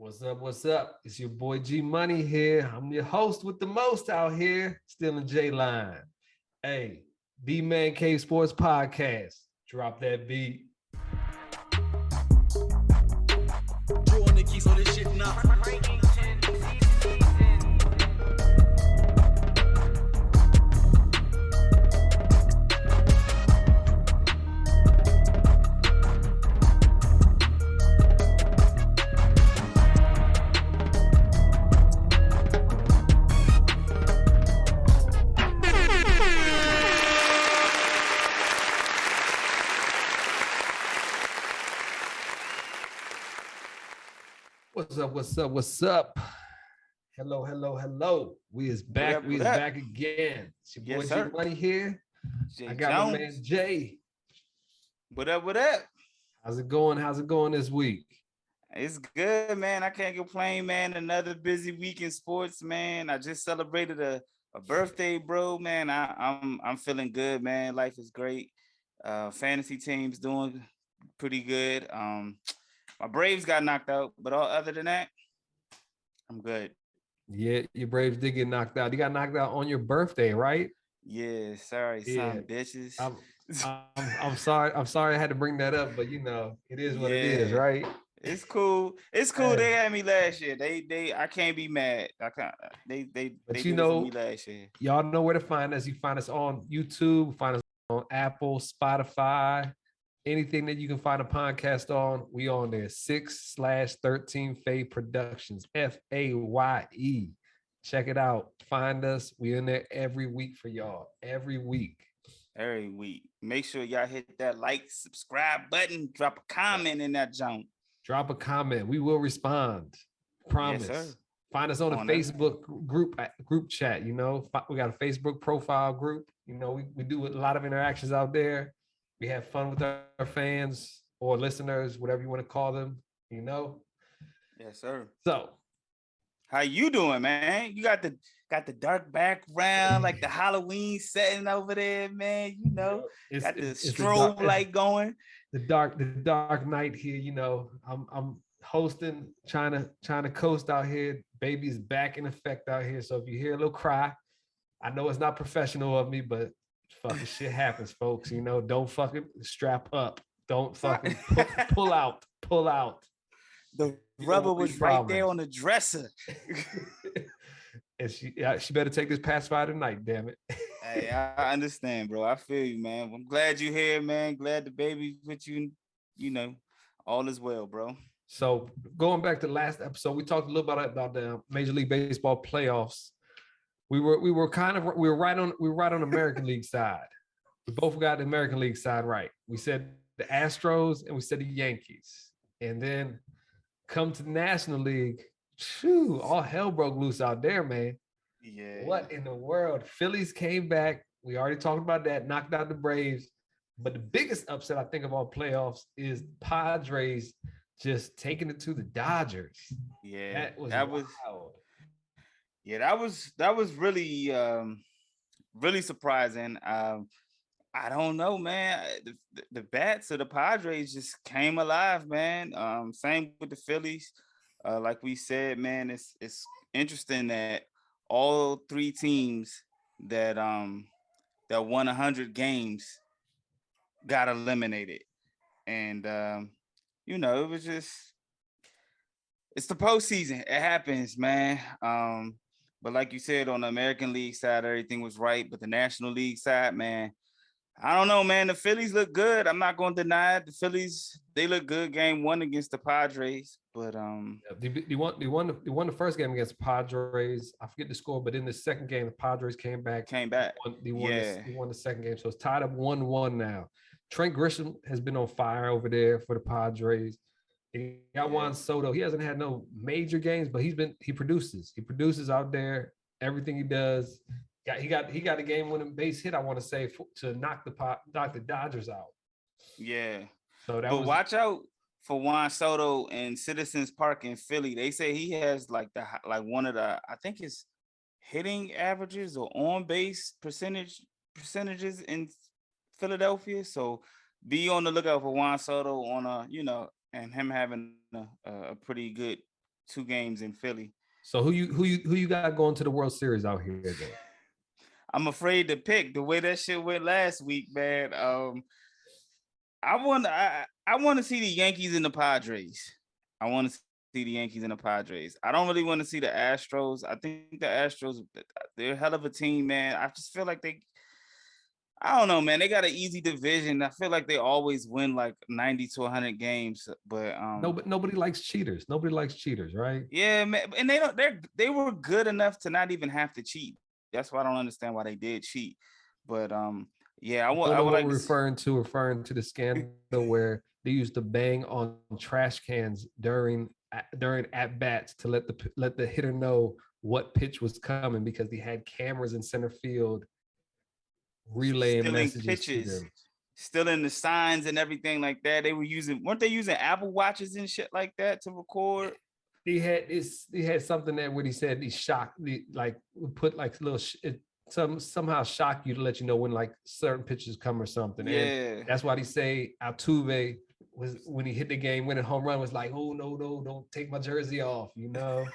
What's up? What's up? It's your boy G Money here. I'm your host with the most out here, still in J Line. Hey, Thee ManCave Sports Podcast. Drop that beat. Drew on the keys on this shit now. What's up? What's up? What's up? Hello, hello, hello. We is back. We is back again. It's your boy G Money here. I got my man Jay. What up? What up? How's it going? How's it going this week? It's good, man. I can't complain, man. Another busy week in sports, man. I just celebrated a birthday, bro. Man, I'm feeling good, man. Life is great. Fantasy team's doing pretty good. My Braves got knocked out, but other than that, I'm good. Yeah, your Braves did get knocked out. You got knocked out on your birthday, right? Yeah, sorry, some bitches. I'm sorry. I'm sorry I had to bring that up, but you know, it is what it is, right? It's cool. It's cool. They had me last year. I can't be mad. I can't. They but they you did know, it for me last year. Y'all know where to find us. You find us on YouTube, find us on Apple, Spotify, anything that you can find a podcast on. We on there. 6/13 Faye Productions. FAYE. Check it out. Find us. We in there every week for y'all. Every week. Every week. Make sure y'all hit that like, subscribe button. Drop a comment in that junk. Drop a comment. We will respond. Promise. Yes, sir. Find us on the Facebook group chat. You know, we got a Facebook profile group. You know, we do a lot of interactions out there. We have fun with our fans or listeners, whatever you want to call them. You know. Yes, sir. So, how you doing, man? You got the dark background, like the Halloween setting over there, man. You know, got the strobe light going. The dark night here. You know, I'm hosting, trying to coast out here. Baby's back in effect out here. So if you hear a little cry, I know it's not professional of me, but fucking shit happens, folks. You know, don't fucking strap up. Don't fucking pull out. The rubber was right there on the dresser. And she better take this pacifier tonight, damn it. Hey, I understand, bro. I feel you, man. I'm glad you're here, man. Glad the baby's with you. You know, all is well, bro. So going back to the last episode, we talked a little bit about the Major League Baseball playoffs. We were right on American League side. We both got the American League side right. We said the Astros and we said the Yankees. And then come to the National League, all hell broke loose out there, man. Yeah. What in the world? Phillies came back. We already talked about that, knocked out the Braves. But the biggest upset, I think, of all playoffs is Padres just taking it to the Dodgers. Yeah, that was wild. Yeah, that was really really surprising. I don't know, man. The bats of the Padres just came alive, man. Same with the Phillies. Like we said, man, it's interesting that all three teams that won 100 games got eliminated, and you know, it was just, it's the postseason. It happens, man. But like you said, on the American League side, everything was right, but the National League side, man, I don't know, man. The Phillies look good. I'm not going to deny it. The Phillies, they look good. Game one against the Padres, but they won the first game against the Padres. I forget the score, but in the second game, the Padres came back. They won the second game, so it's tied up 1-1 now. Trent Grisham has been on fire over there for the Padres. They got Juan Soto. He hasn't had no major games, but he produces. He produces out there. Everything he does. He got a game-winning base hit, I want to say, to knock the Dodgers out. Yeah. So watch out for Juan Soto in Citizens Park in Philly. They say he has like one of the, I think it's hitting averages or on base percentages in Philadelphia. So be on the lookout for Juan Soto on and him having a pretty good 2 games in Philly. So who you got going to the World Series out here then? I'm afraid to pick the way that shit went last week, man. I want to see the Yankees and the Padres. I want to see the Yankees and the Padres. I don't really want to see the Astros. I think the Astros, they're a hell of a team, man. I just feel like I don't know, man. They got an easy division. I feel like they always win like 90 to 100 games, but nobody likes cheaters. Nobody likes cheaters, right? Yeah, man. And they were good enough to not even have to cheat. That's why I don't understand why they did cheat. But yeah, I would like referring to the scandal where they used to bang on trash cans during at bats to let the hitter know what pitch was coming because they had cameras in center field relaying messages pitches, to them. Still in the signs and everything like that. Weren't they using Apple Watches and shit like that to record? He had something there where he said he shocked put like little somehow shock you to let you know when like certain pitches come or something. Yeah, and that's why they say Altuve was when he hit the game winning home run was like, oh no, don't take my jersey off, you know.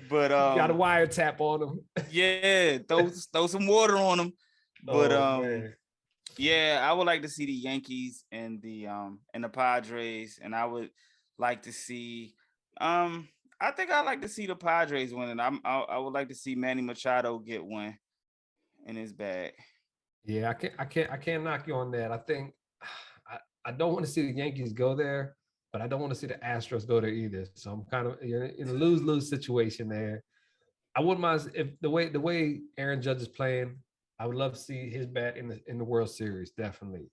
But got a wiretap on him. Yeah, throw some water on him. But yeah, I would like to see the Yankees and the Padres, and I would like to see I think I'd like to see the Padres winning. I would like to see Manny Machado get one in his bag. Yeah, I can't knock you on that. I think I don't want to see the Yankees go there, but I don't want to see the Astros go there either. So I'm kind of in a lose-lose situation there. I wouldn't mind if the way Aaron Judge is playing, I would love to see his bat in the World Series, definitely.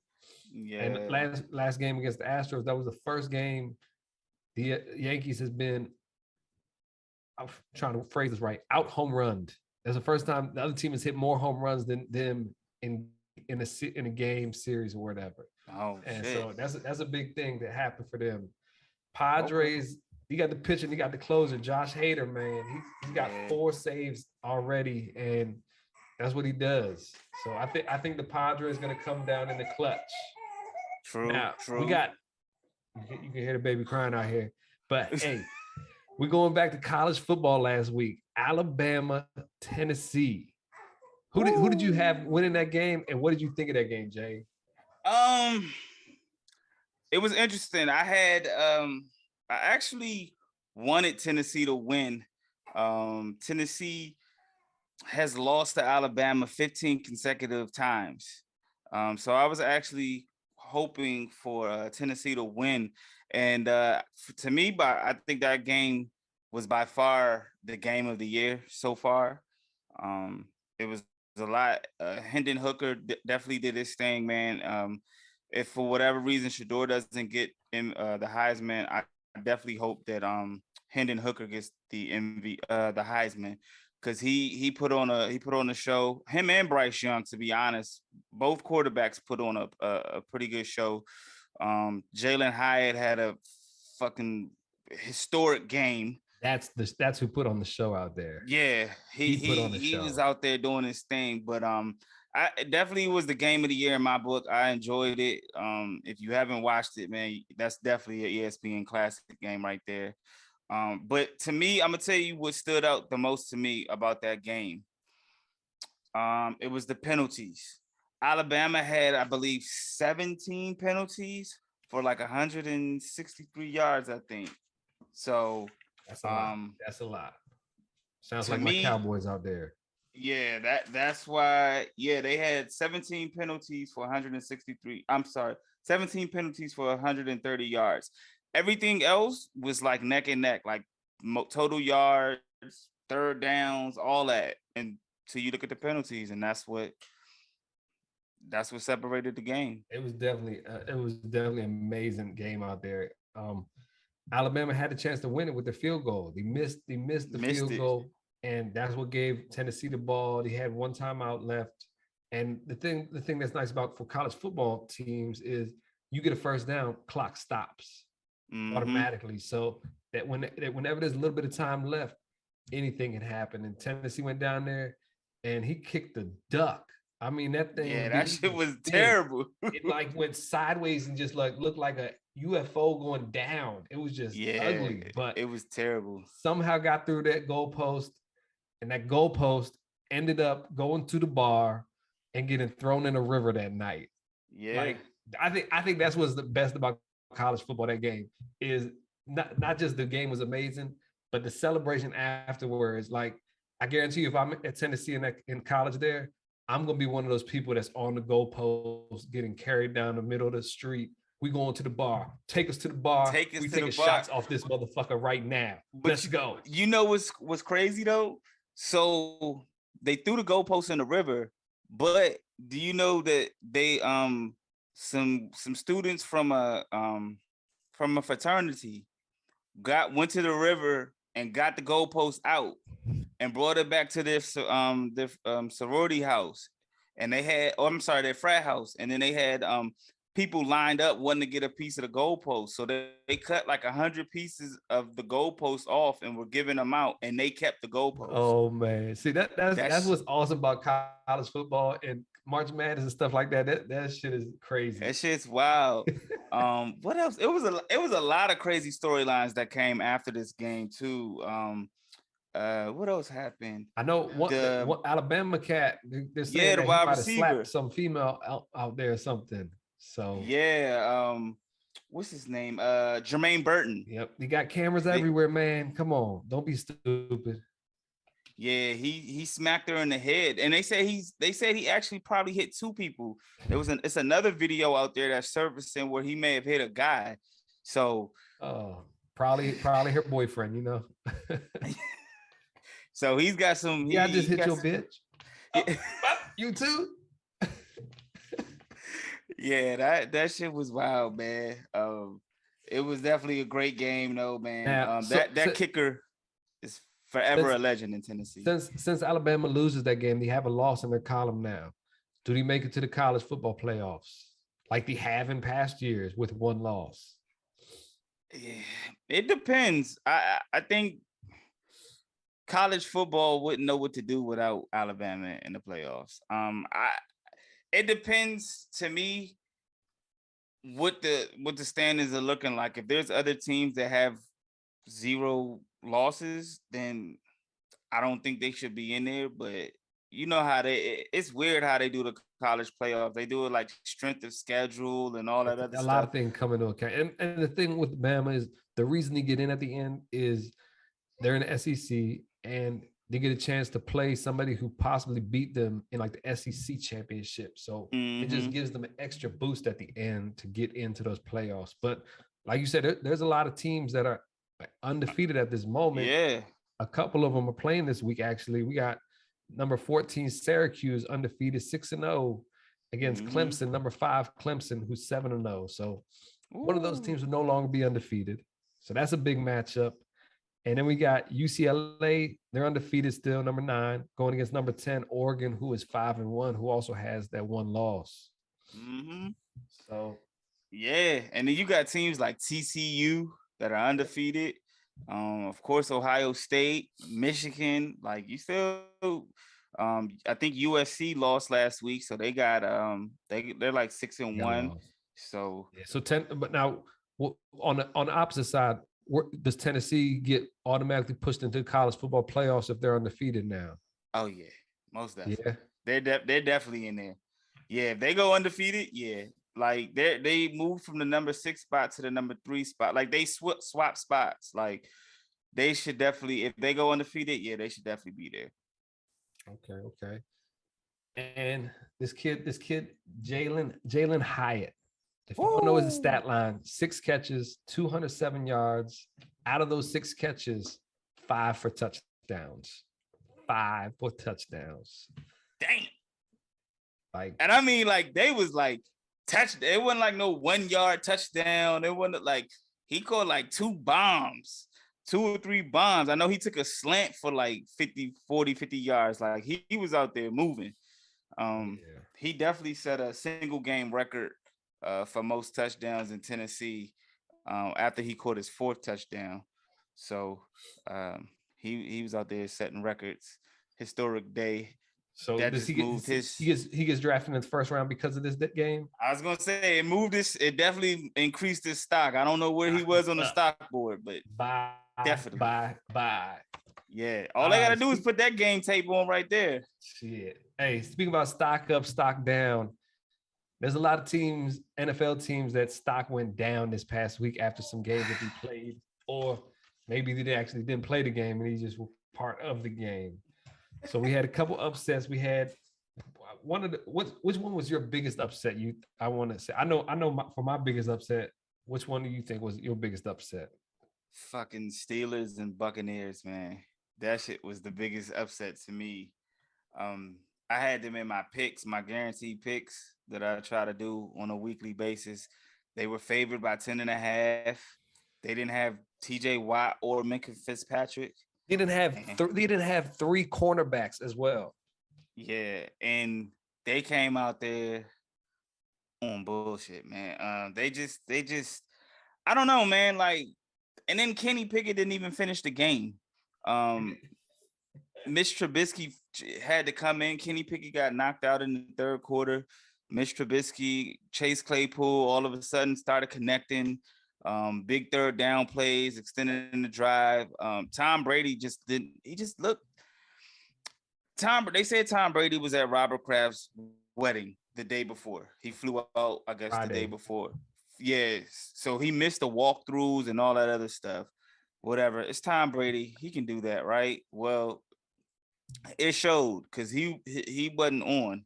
Yeah. And last game against the Astros, that was the first game the Yankees has been, I'm trying to phrase this right, out home runned. That's the first time the other team has hit more home runs than them in a game series or whatever. Oh, and shit. So that's a big thing that happened for them. Padres, he got the pitcher and he got the closer, Josh Hader, man. He got 4 saves already, and that's what he does. So I think the Padres is gonna come down in the clutch. True. Now, we got, you can hear the baby crying out here, but hey, we're going back to college football last week. Alabama, Tennessee. Who did you have winning that game, and what did you think of that game, Jay? It was interesting. I actually wanted Tennessee to win. Tennessee has lost to Alabama 15 consecutive times. So I was actually hoping for Tennessee to win. And to me, I think that game was by far the game of the year so far. It was a lot. Hendon Hooker definitely did his thing, man. If for whatever reason Shador doesn't get in the Heisman, I definitely hope that Hendon Hooker gets the Heisman, because he put on a show. Him and Bryce Young, to be honest, both quarterbacks put on a pretty good show. Jalen Hyatt had a fucking historic game. That's who put on the show out there. Yeah, he was out there doing his thing. But it definitely was the game of the year in my book. I enjoyed it. If you haven't watched it, man, that's definitely an ESPN classic game right there. But to me, I'm gonna tell you what stood out the most to me about that game. It was the penalties. Alabama had, I believe, 17 penalties for like 163 yards, I think. So that's a lot. That's a lot. Sounds like my Cowboys out there. Yeah, that's why. Yeah, they had 17 penalties for 163. I'm sorry, 17 penalties for 130 yards. Everything else was like neck and neck, like total yards, third downs, all that. And so you look at the penalties, and that's what separated the game. It was definitely an amazing game out there. Alabama had a chance to win it with the field goal. They missed the field goal, and that's what gave Tennessee the ball. They had one timeout left. And the thing that's nice about for college football teams is you get a first down, clock stops automatically. So that whenever there's a little bit of time left, anything can happen. And Tennessee went down there and he kicked the duck. I mean, that thing. Yeah, that shit was terrible. It like went sideways and just like looked like a UFO going down. It was just ugly, but it was terrible. Somehow got through that goalpost, and that goalpost ended up going to the bar and getting thrown in a river that night. Yeah. Like, I think that's what's the best about college football. That game is not just the game was amazing, but the celebration afterwards. Like, I guarantee you, if I'm at Tennessee in college there, I'm gonna be one of those people that's on the goalpost getting carried down the middle of the street. We going to the bar. Take us to the bar. We taking shots off this motherfucker right now. Let's go. You know what's crazy though? So they threw the goalpost in the river, but do you know that they some students from a fraternity went to the river and got the goalpost out and brought it back to their sorority house, and they had, their frat house, and then they had people lined up wanting to get a piece of the goalpost, so they cut like 100 pieces of the goalpost off and were giving them out, and they kept the goalpost. Oh man, see that's what's awesome about college football and March Madness and stuff like that. That shit is crazy. That shit's wild. What else? It was a lot of crazy storylines that came after this game too. What else happened? I know one Alabama cat. They're saying the wide receiver, some female out there or something. So what's his name? Jermaine Burton. Yep, they got cameras everywhere, man. Come on, don't be stupid. Yeah, he smacked her in the head, and they said he actually probably hit two people. It's another video out there that's surfacing where he may have hit a guy. So probably her boyfriend, you know. So he's got some. Yeah, I just hit your bitch. You too. Yeah, that shit was wild, man. It was definitely a great game, though, man. Now, that kicker is forever a legend in Tennessee. Since Alabama loses that game, they have a loss in their column now. Do they make it to the college football playoffs like they have in past years with one loss? Yeah, it depends. I think college football wouldn't know what to do without Alabama in the playoffs. It depends to me what the standings are looking like. If there's other teams that have 0 losses, then I don't think they should be in there. But you know how it's weird how they do the college playoffs. They do it like strength of schedule and all that other stuff. A lot of things come into account. And the thing with Bama is the reason they get in at the end is they're in the SEC and they get a chance to play somebody who possibly beat them in like the SEC championship. So it just gives them an extra boost at the end to get into those playoffs. But like you said, there's a lot of teams that are undefeated at this moment. Yeah. A couple of them are playing this week, actually. We got number 14, Syracuse, undefeated, 6-0 against Clemson, number 5, Clemson, who's 7-0. So one of those teams will no longer be undefeated. So that's a big matchup. And then we got UCLA, they're undefeated still, number 9, going against number 10, Oregon, who is 5-1, who also has that one loss. So, yeah. And then you got teams like TCU that are undefeated. Of course, Ohio State, Michigan, like you still, I think USC lost last week. So they got, they're like 6-1. So, yeah, so 10, but now on the opposite side, does Tennessee get automatically pushed into the college football playoffs if they're undefeated now? Oh yeah, most definitely. Yeah, they're definitely in there. Yeah, if they go undefeated, yeah, like they move from the number 6 spot to the number 3 spot. Like they swap spots. Like they should definitely, if they go undefeated, yeah, they should definitely be there. Okay. And this kid, Jalen Hyatt. If you don't know his stat line, 6 catches, 207 yards. Out of those 6 catches, 5 for touchdowns. 5 for touchdowns. Damn. Like, and I mean, like they was like it wasn't like no 1-yard touchdown. It wasn't like he caught like 2 or 3 bombs. I know he took a slant for like 50 yards. Like he was out there moving. He definitely set a single game record for most touchdowns in Tennessee after he caught his 4th touchdown. So he was out there setting records. Historic day. So that does he gets drafted in the first round because of this game? I was gonna say it definitely increased his stock. I don't know where he was on the stock board, but definitely. Bye. Yeah. All they gotta do is put that game tape on right there. Shit. Hey, speaking about stock up, stock down, there's a lot of teams, NFL teams, that stock went down this past week after some games that they played, or maybe they actually didn't play the game and he just were part of the game. So we had a couple upsets. We had which one was your biggest upset? I want to say, I know for my biggest upset, which one do you think was your biggest upset? Fucking Steelers and Buccaneers, man. That shit was the biggest upset to me. I had them in my picks, my guaranteed picks that I try to do on a weekly basis. They were favored by 10.5. They didn't have TJ Watt or Minkah Fitzpatrick. They didn't have three cornerbacks as well. Yeah, and they came out there on bullshit, man. They just I don't know, man. Like, and then Kenny Pickett didn't even finish the game. Mitch Trubisky had to come in. Kenny Pickett got knocked out in the third quarter. Mitch Trubisky, Chase Claypool, all of a sudden started connecting. Big third down plays, extending the drive. Tom Brady just didn't. He just looked. They said Tom Brady was at Robert Kraft's wedding the day before. He flew out, I guess, Friday. The day before. Yes. So he missed the walkthroughs and all that other stuff. Whatever. It's Tom Brady. He can do that, right? Well, it showed because he wasn't on.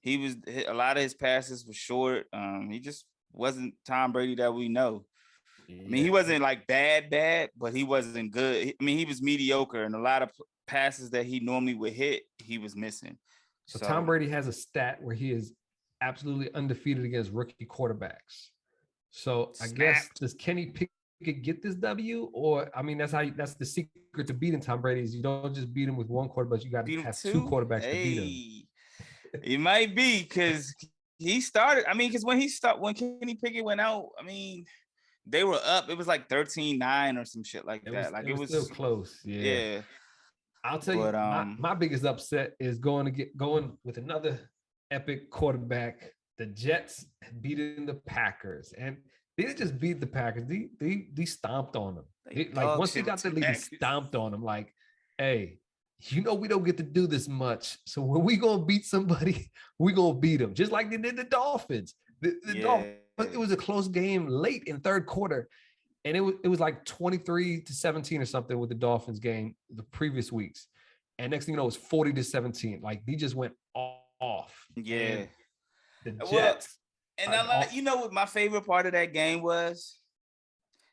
A lot of his passes were short. He just wasn't Tom Brady that we know. Yeah. I mean, he wasn't like bad, but he wasn't good. I mean, he was mediocre, and a lot of passes that he normally would hit, he was missing. So Tom Brady has a stat where he is absolutely undefeated against rookie quarterbacks. So I guess, does Kenny Pickett get this W? Or, I mean, that's the secret to beating Tom Brady is you don't just beat him with one quarterback, you got to have two quarterbacks to beat him. It might be because he started. I mean, because when Kenny Pickett went out, I mean, they were up. It was like 13-9 or some shit like that. It was still close. Yeah. I'll tell you, my biggest upset is going with another epic quarterback. The Jets beating the Packers, and they didn't just beat the Packers. They stomped on them. Once they got the lead, they stomped on them. Like, hey, we don't get to do this much. So when we gonna beat somebody, we gonna beat them. Just like they did the Dolphins. The Dolphins. It was a close game late in third quarter, and it was like 23-17 or something with the Dolphins game the previous weeks. And next thing you know, it was 40-17. Like, they just went off. Yeah. And the Jets. What my favorite part of that game was?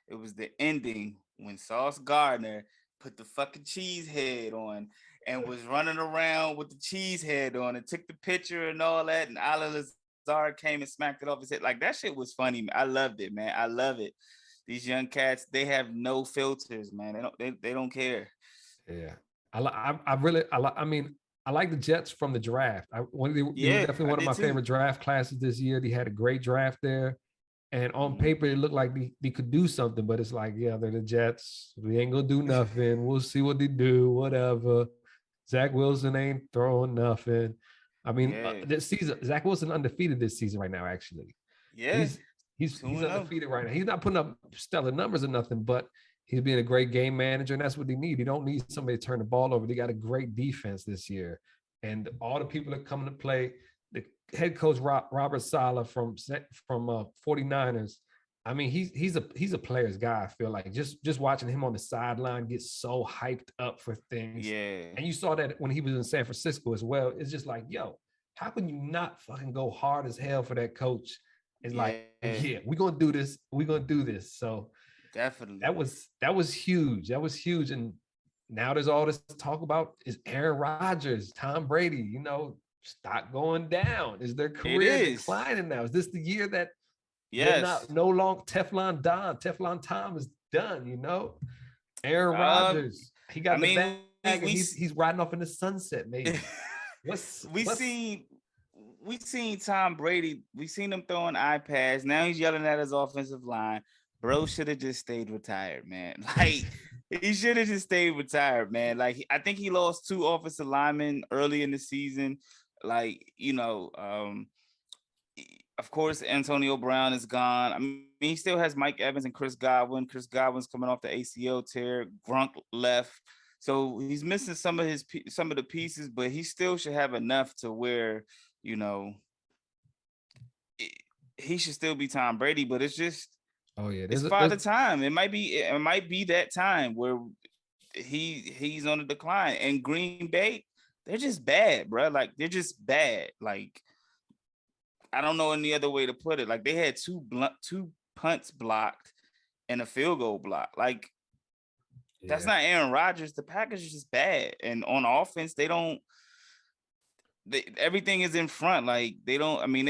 It was the ending when Sauce Gardner put the fucking cheese head on and was running around with the cheese head on and took the picture and all that. And Alan Lazard came and smacked it off his head. Like, that shit was funny. I loved it, man. I love it. These young cats, they have no filters, man. They don't care. Yeah. I like the Jets from the draft. They were definitely one of my favorite draft classes this year. They had a great draft there. And on paper, it looked like they could do something, but it's like, yeah, they're the Jets. We ain't going to do nothing. We'll see what they do, whatever. Zach Wilson ain't throwing nothing. I mean, this season, Zach Wilson undefeated this season right now, actually. Yeah. He's undefeated right now. He's not putting up stellar numbers or nothing, but he's being a great game manager, and that's what they need. You don't need somebody to turn the ball over. They got a great defense this year. And all the people that come to play, the head coach Robert Saleh from 49ers, I mean, he's a player's guy, I feel like. Just watching him on the sideline get so hyped up for things. Yeah. And you saw that when he was in San Francisco as well. It's just like, yo, how can you not fucking go hard as hell for that coach? It's like, yeah, we're going to do this. We're going to do this. So definitely. That was huge. That was huge. And now there's all this talk about is Aaron Rodgers, Tom Brady, stock going down. Is their career declining now? Is this the year that no longer Teflon Tom is done, Aaron Rodgers, he got the bag and he's riding off in the sunset, maybe. We seen Tom Brady. We seen him throwing iPads. Now he's yelling at his offensive line. Bro should have just stayed retired, man. Like, He should have just stayed retired, man. Like, I think he lost 2 offensive linemen early in the season. Like, of course, Antonio Brown is gone. I mean, he still has Mike Evans and Chris Godwin. Chris Godwin's coming off the ACL tear. Grunk left. So he's missing some of the pieces, but he still should have enough to where, he should still be Tom Brady, but it's just, it's father time. It might be that time where he's on the decline. And Green Bay, they're just bad, bro. Like, they're just bad. Like, I don't know any other way to put it. Like, they had two punts blocked and a field goal block. Like, that's not Aaron Rodgers. The Packers are just bad. And on offense, everything is in front. Like, they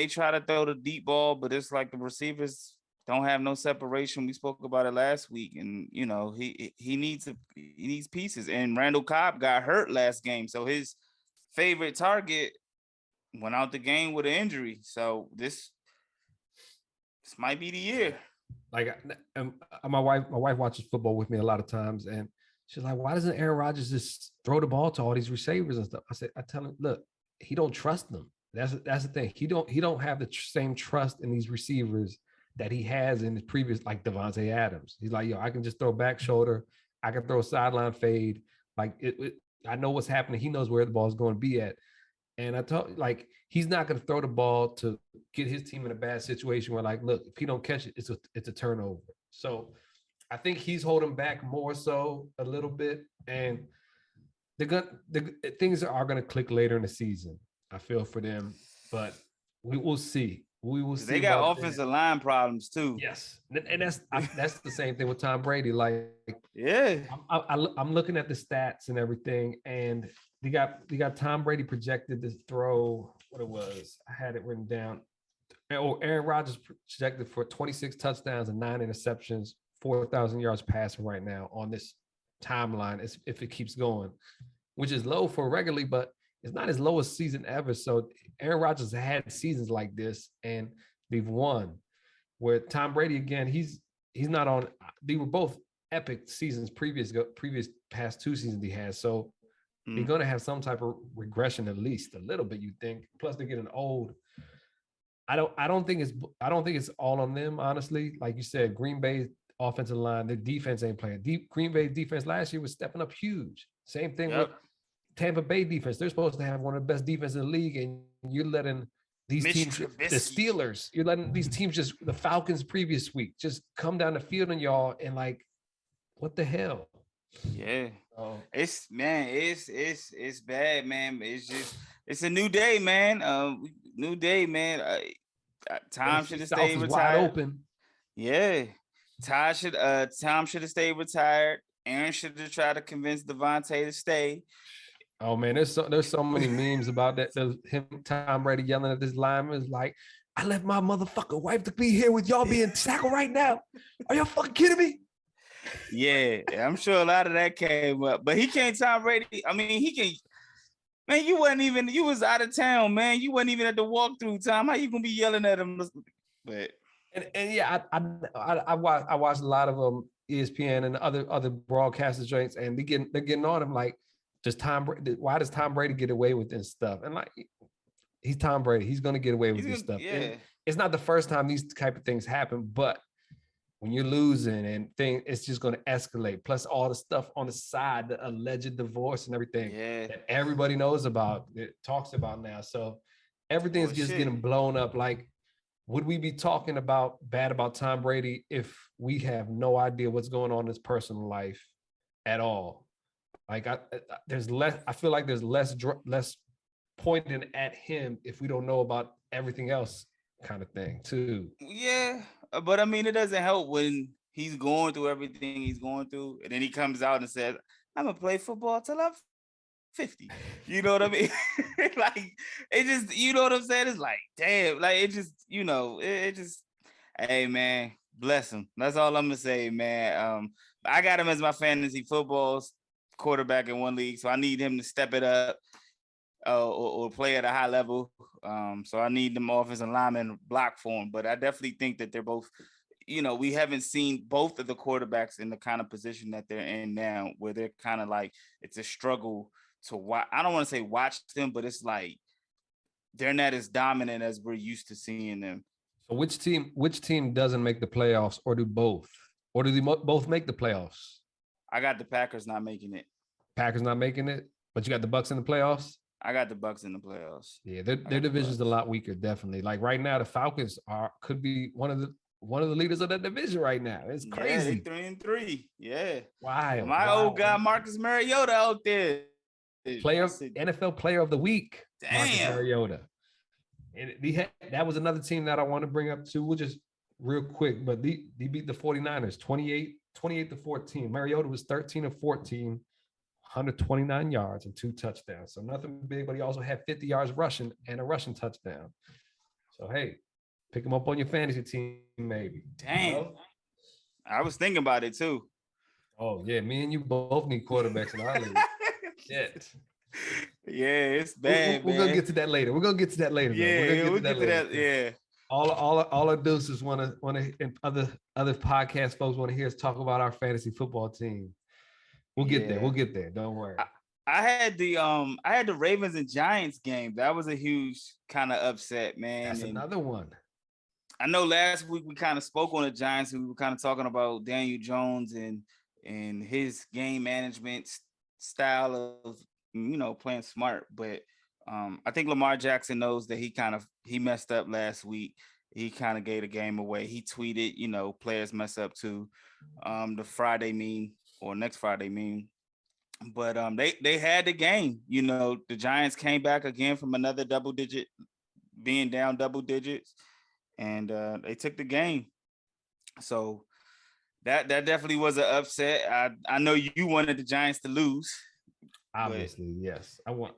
try to throw the deep ball, but it's like the receivers don't have no separation. We spoke about it last week, and he needs pieces. And Randall Cobb got hurt last game, so his favorite target went out the game with an injury. So this might be the year. Like, my wife watches football with me a lot of times, and she's like, "Why doesn't Aaron Rodgers just throw the ball to all these receivers and stuff?" I tell him, "Look, he don't trust them. That's the thing. He don't have the same trust in these receivers that he has in his previous, like Devontae Adams. He's like, I can just throw back shoulder. I can throw sideline fade. Like, I know what's happening. He knows where the ball is going to be at." And I told, like, he's not going to throw the ball to get his team in a bad situation where, like, look, if he don't catch it, it's a turnover. So I think he's holding back more so a little bit, and things are going to click later in the season. I feel for them, but we will see. We will see. They got offensive line problems too. Yes, and that's the same thing with Tom Brady. Like, I'm looking at the stats and everything, and they got Tom Brady projected to throw what it was. I had it written down. Aaron Rodgers projected for 26 touchdowns and 9 interceptions, 4,000 yards passing right now on this timeline, if it keeps going, which is low for regularly, but it's not his lowest season ever. So Aaron Rodgers had seasons like this, and they've won. Where Tom Brady, again, he's not on. They were both epic seasons previous past 2 seasons he has. So they're going to have some type of regression, at least a little bit, you think. Plus, they're getting old. I don't think it's all on them, honestly. Like you said, Green Bay offensive line, their defense ain't playing. Green Bay defense last year was stepping up huge. Same thing with Tampa Bay defense. They're supposed to have one of the best defenses in the league, and you're letting these teams, the Steelers, you're letting these teams the Falcons previous week, just come down the field on y'all, and like, what the hell? Yeah. It's bad, man. It's a new day, man. New day, man. Tom should have stayed retired. Wide open. Yeah. Tom should have stayed retired. Aaron should have tried to convince Devontae to stay. Oh man, there's so many memes about that. Tom Brady yelling at this lineman, like, "I left my motherfucking wife to be here with y'all being tackled right now. Are y'all fucking kidding me?" Yeah, I'm sure a lot of that came up, but he can't. Tom Brady, I mean, he can. Man, you was out of town, man. You wasn't even at the walkthrough, Tom. How you gonna be yelling at him? But yeah, I watched a lot of ESPN and other broadcasters joints, and they're getting on him like, why does Tom Brady get away with this stuff? And like, he's Tom Brady. He's gonna get away with this stuff. Yeah. It's not the first time these type of things happen, but when you're losing and it's just going to escalate. Plus all the stuff on the side, the alleged divorce and everything that everybody knows about, it talks about now. So everything's just getting blown up. Like, would we be talking bad about Tom Brady if we have no idea what's going on in his personal life at all? Like, I feel like there's less pointing at him if we don't know about everything else, kind of thing too. Yeah. But I mean, it doesn't help when he's going through everything he's going through, and then he comes out and says, "I'm gonna play football till I'm 50." You know what I mean? Like, it just, you know what I'm saying? It's like, damn, like, it just, it just, hey man, bless him. That's all I'm gonna say, man. I got him as my fantasy football quarterback in one league, so I need him to step it up. Or play at a high level. So I need them offensive linemen block for him. But I definitely think that they're both, we haven't seen both of the quarterbacks in the kind of position that they're in now, where they're kind of like, it's a struggle to watch. I don't want to say watch them, but it's like they're not as dominant as we're used to seeing them. So which team doesn't make the playoffs, or do both? Or do they both make the playoffs? I got the Packers not making it. Packers not making it, but you got the Bucks in the playoffs? I got the Bucks in the playoffs. Yeah, their division's a lot weaker, definitely. Like right now, the Falcons could be one of the leaders of that division right now. It's crazy. Yeah, 3-3. Yeah. Wow. My old guy Marcus Mariota out there. NFL Player of the Week. Damn. Marcus Mariota. And that was another team that I want to bring up too. We'll just real quick, but they beat the 49ers 28-14. Mariota was 13 of 14. 129 yards and 2 touchdowns. So nothing big, but he also had 50 yards rushing and a rushing touchdown. So, hey, pick him up on your fantasy team, maybe. Damn. I was thinking about it, too. Oh, yeah. Me and you both need quarterbacks in our league. Shit. Yeah, it's bad, We're going to get to that later. We'll get to that later. Yeah, we'll get to that. Yeah. All our deuces want to, and other podcast folks want to hear us talk about our fantasy football team. We'll get there. We'll get there. Don't worry. I had the Ravens and Giants game. That was a huge kind of upset, man. That's another one. I know last week we kind of spoke on the Giants, and we were kind of talking about Daniel Jones and his game management style of playing smart. But I think Lamar Jackson knows that he messed up last week. He kind of gave the game away. He tweeted, players mess up too. The Friday meme. Or next Friday meme. But they had the game. The Giants came back again from another being down double digits, and they took the game. So that definitely was an upset. I know you wanted the Giants to lose. Obviously, yes. I want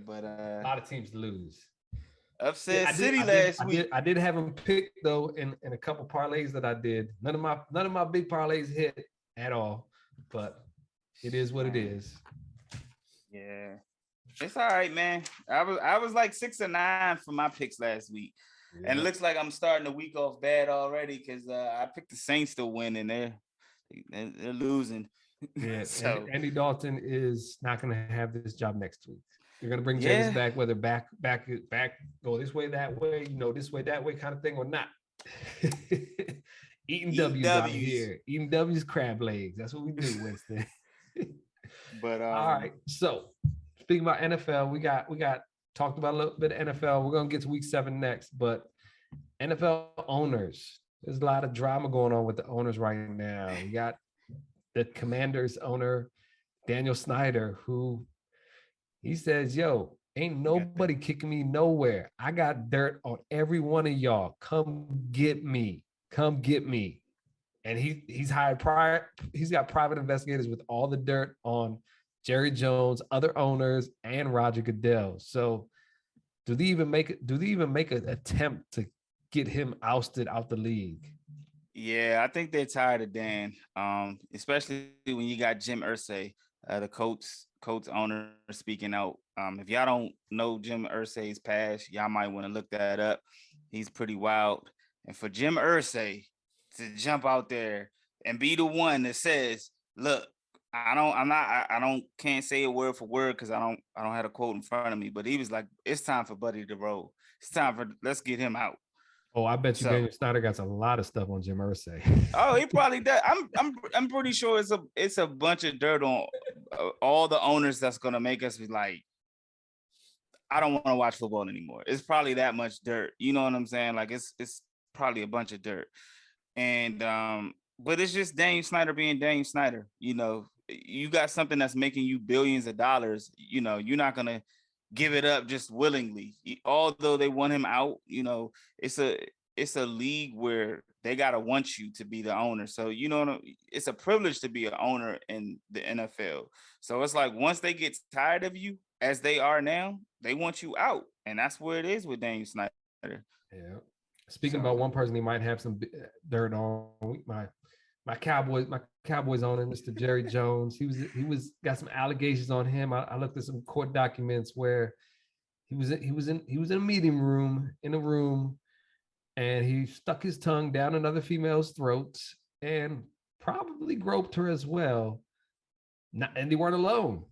but a lot of teams to lose. Upset City last week. I did have them picked though in a couple parlays that I did. None of my big parlays hit at all. But it is what it is. Yeah, it's all right, man. I was like 6 or 9 for my picks last week, and it looks like I'm starting the week off bad already because I picked the Saints to win, and they're losing. Yeah, so Andy Dalton is not going to have this job next week. You're going to bring James back, whether back go this way, that way, this way, that way kind of thing or not. Eating W's out here. Eating W's crab legs. That's what we do, Winston. But all right. So speaking about NFL, we got talked about a little bit of NFL. We're gonna get to week 7 next, but NFL owners. There's a lot of drama going on with the owners right now. We got the Commanders owner, Daniel Snyder, who he says, yo, ain't nobody kicking me nowhere. I got dirt on every one of y'all. Come get me. Come get me. And he's got private investigators with all the dirt on Jerry Jones, other owners, and Roger Goodell. So do they even make an attempt to get him ousted out the league? Yeah, I think they're tired of Dan. Especially when you got Jim Irsay, the Colts owner, speaking out. If y'all don't know Jim Irsay's past, y'all might want to look that up. He's pretty wild. And for Jim Irsay to jump out there and be the one that says, "Look, can't say it word for word because I don't have a quote in front of me," but he was like, "It's time for Buddy to roll. Let's get him out." Oh, I bet you Daniel Snyder got a lot of stuff on Jim Irsay. Oh, he probably does. I'm pretty sure it's a bunch of dirt on all the owners that's gonna make us be like, I don't want to watch football anymore. It's probably that much dirt. You know what I'm saying? Like it's probably a bunch of dirt. And but it's just Daniel Snyder being Daniel Snyder. You got something that's making you billions of dollars. You're not gonna give it up just willingly. Although they want him out, it's a league where they gotta want you to be the owner. So it's a privilege to be an owner in the NFL. So it's like once they get tired of you, as they are now, they want you out, and that's where it is with Daniel Snyder. Yeah. Speaking about one person he might have some dirt on, my Cowboys owner, Mr. Jerry Jones. He was got some allegations on him. I looked at some court documents where he was in a meeting room and he stuck his tongue down another female's throat and probably groped her as well. And they weren't alone.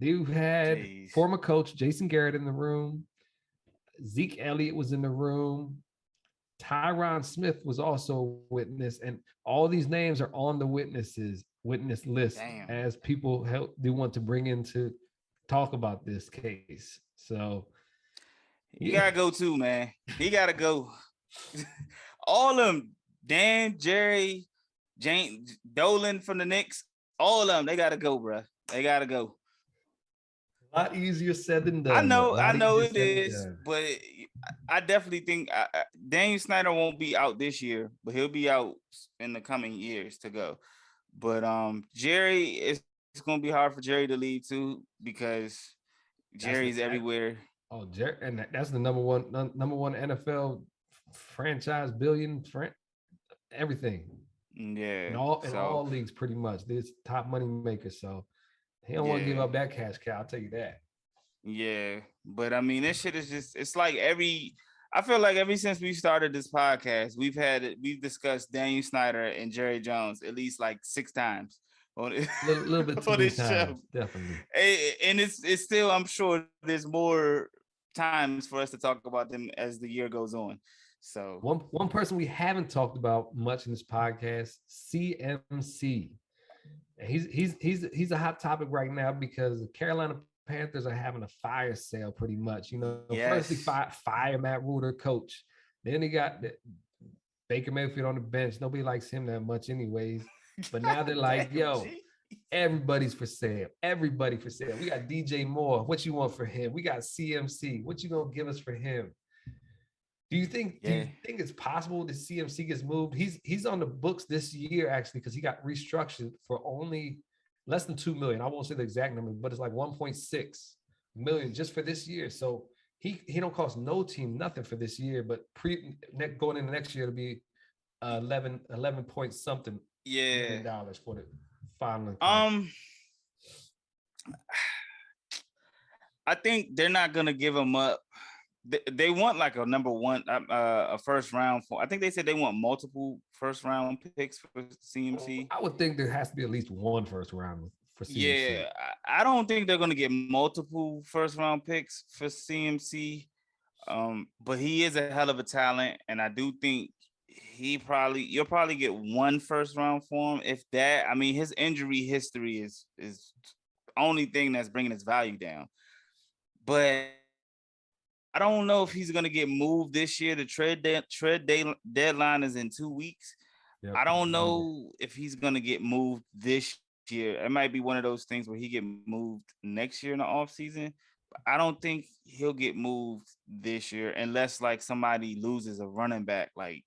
You had former coach Jason Garrett in the room. Zeke Elliott was in the room. Tyron Smith was also a witness, and all these names are on the witness list as people they want to bring in to talk about this case. So you gotta go too, man. He gotta go. All of them, Dan, Jerry, James, Dolan from the Knicks, all of them, they gotta go, bro. They gotta go. A lot easier said than done. I know it is, but I definitely think Daniel Snyder won't be out this year, but he'll be out in the coming years to go. But Jerry, it's gonna be hard for Jerry to leave too, because Jerry's everywhere. Oh, Jerry, and that's the number one NFL franchise, billion, everything. Yeah, in all leagues, pretty much. This top money maker, so he don't want to give up that cash cow. I'll tell you that. Yeah, but I mean, this shit is just—it's like I feel like ever since we started this podcast, we've discussed Daniel Snyder and Jerry Jones at least like 6 times on it. A little bit too many times, definitely. And it's still, I'm sure there's more times for us to talk about them as the year goes on. So one person we haven't talked about much in this podcast, CMC. He's a hot topic right now because the Carolina Panthers are having a fire sale pretty much. First they fire Matt Rule, coach. Then they got Baker Mayfield on the bench. Nobody likes him that much anyways. But now they're like, yo, everybody's for sale. Everybody for sale. We got DJ Moore. What you want for him? We got CMC. What you gonna give us for him? Do you think it's possible that CMC gets moved? He's on the books this year actually because he got restructured for only less than $2 million. I won't say the exact number, but it's like 1.6 million just for this year. So he don't cost no team nothing for this year, but going into next year it'll be 11 point something million dollars for the final. I think they're not gonna give him up. They want like a number one, a first round for. I think they said they want multiple first round picks for CMC. I would think there has to be at least one first round for CMC. Yeah, I don't think they're going to get multiple first round picks for CMC. But he is a hell of a talent, and I do think you'll probably get one first round for him, if that. I mean, his injury history is the only thing that's bringing his value down. But I don't know if he's going to get moved this year. The trade deadline is in 2 weeks. Yep. I don't know if he's going to get moved this year. It might be one of those things where he get moved next year in the offseason. But I don't think he'll get moved this year unless like somebody loses a running back like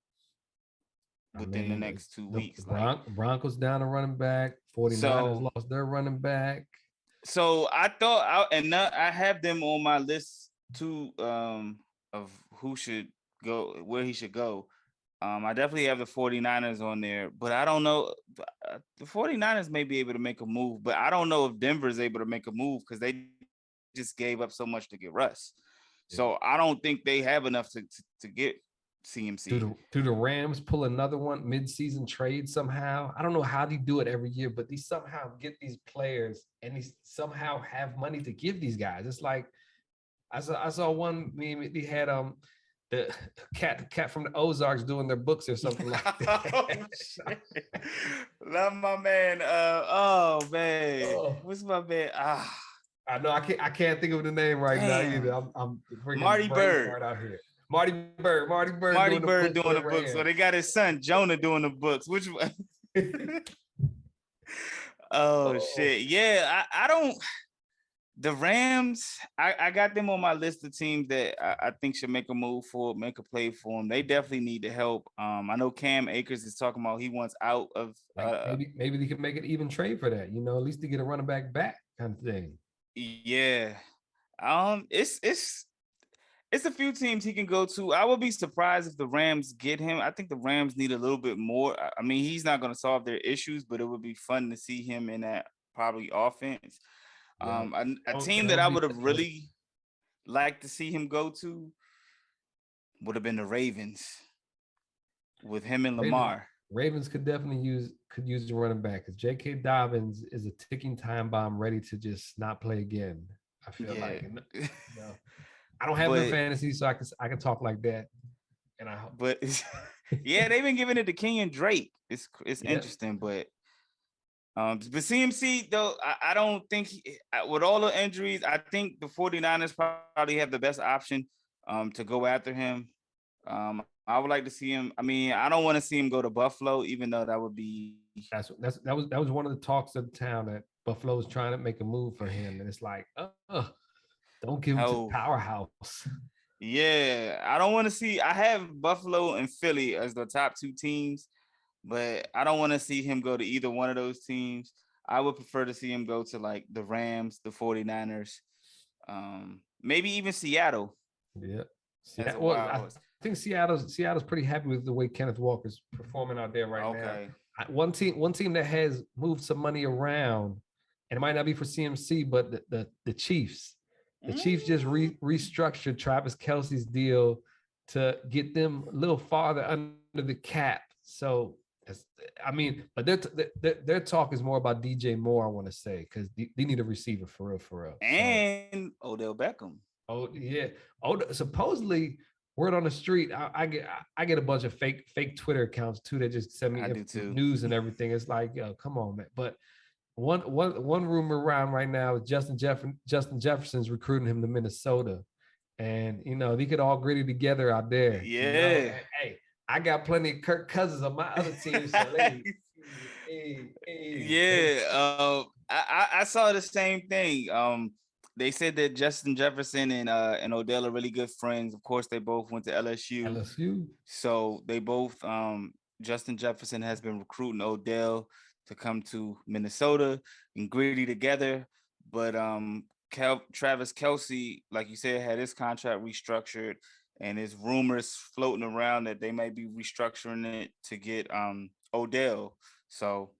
within the next 2 weeks. Broncos down a running back. 49ers lost their running back. So I thought I have them on my list too, of who should go, where he should go. I definitely have the 49ers on there, but I don't know. The 49ers may be able to make a move, but I don't know if Denver is able to make a move because they just gave up so much to get Russ. Yeah. So I don't think they have enough to get CMC. Do the Rams pull another one mid-season trade somehow? I don't know how they do it every year, but they somehow get these players and they somehow have money to give these guys. It's like I saw one meme. They had the cat from the Ozarks doing their books or something like that. Love my man. What's my man? I know I can't think of the name right now either. I'm Marty Bird out here. Marty Bird doing the books. So they got his son Jonah doing the books. Which one? Shit. Yeah, I don't. The Rams, I got them on my list of teams that I think should make a play for them. They definitely need the help. I know Cam Akers is talking about he wants out of. Maybe they can make an even trade for that. At least to get a running back kind of thing. Yeah, it's a few teams he can go to. I would be surprised if the Rams get him. I think the Rams need a little bit more. I mean, he's not going to solve their issues, but it would be fun to see him in that probably offense. A team that I would have really liked to see him go to would have been the Ravens. with him and Lamar. Ravens could definitely use a running back because J.K. Dobbins is a ticking time bomb ready to just not play again. I feel like, I don't have no fantasy, so I can talk like that. And yeah, they've been giving it to Kenyon Drake. It's interesting, but CMC though, I don't think with all the injuries, I think the 49ers probably have the best option to go after him. I would like to see him. I mean, I don't want to see him go to Buffalo, even though that would be that was one of the talks of the town that Buffalo was trying to make a move for him, and it's like, don't give him to powerhouse. Yeah, I don't want to see. I have Buffalo and Philly as the top two teams, but I don't want to see him go to either one of those teams. I would prefer to see him go to like the Rams, the 49ers, maybe even Seattle. Yeah. Well, I think Seattle's pretty happy with the way Kenneth Walker's performing out there right now. One team that has moved some money around, and it might not be for CMC, but the Chiefs. The Chiefs just restructured Travis Kelce's deal to get them a little farther under the cap. So, but their talk is more about DJ Moore, I want to say, because they need a receiver for real. And Odell Beckham. Oh yeah. Supposedly, word on the street, I get a bunch of fake Twitter accounts too that just send me news and everything. It's like, yo, come on, man. But one rumor around right now is Justin Jefferson's recruiting him to Minnesota, and they could all gritty together out there. Yeah. Hey, I got plenty of Kirk Cousins on my other team. So I saw the same thing. They said that Justin Jefferson and Odell are really good friends. Of course, they both went to LSU. So they both Justin Jefferson has been recruiting Odell to come to Minnesota and gritty together. But Travis Kelce, like you said, had his contract restructured, and there's rumors floating around that they might be restructuring it to get Odell. So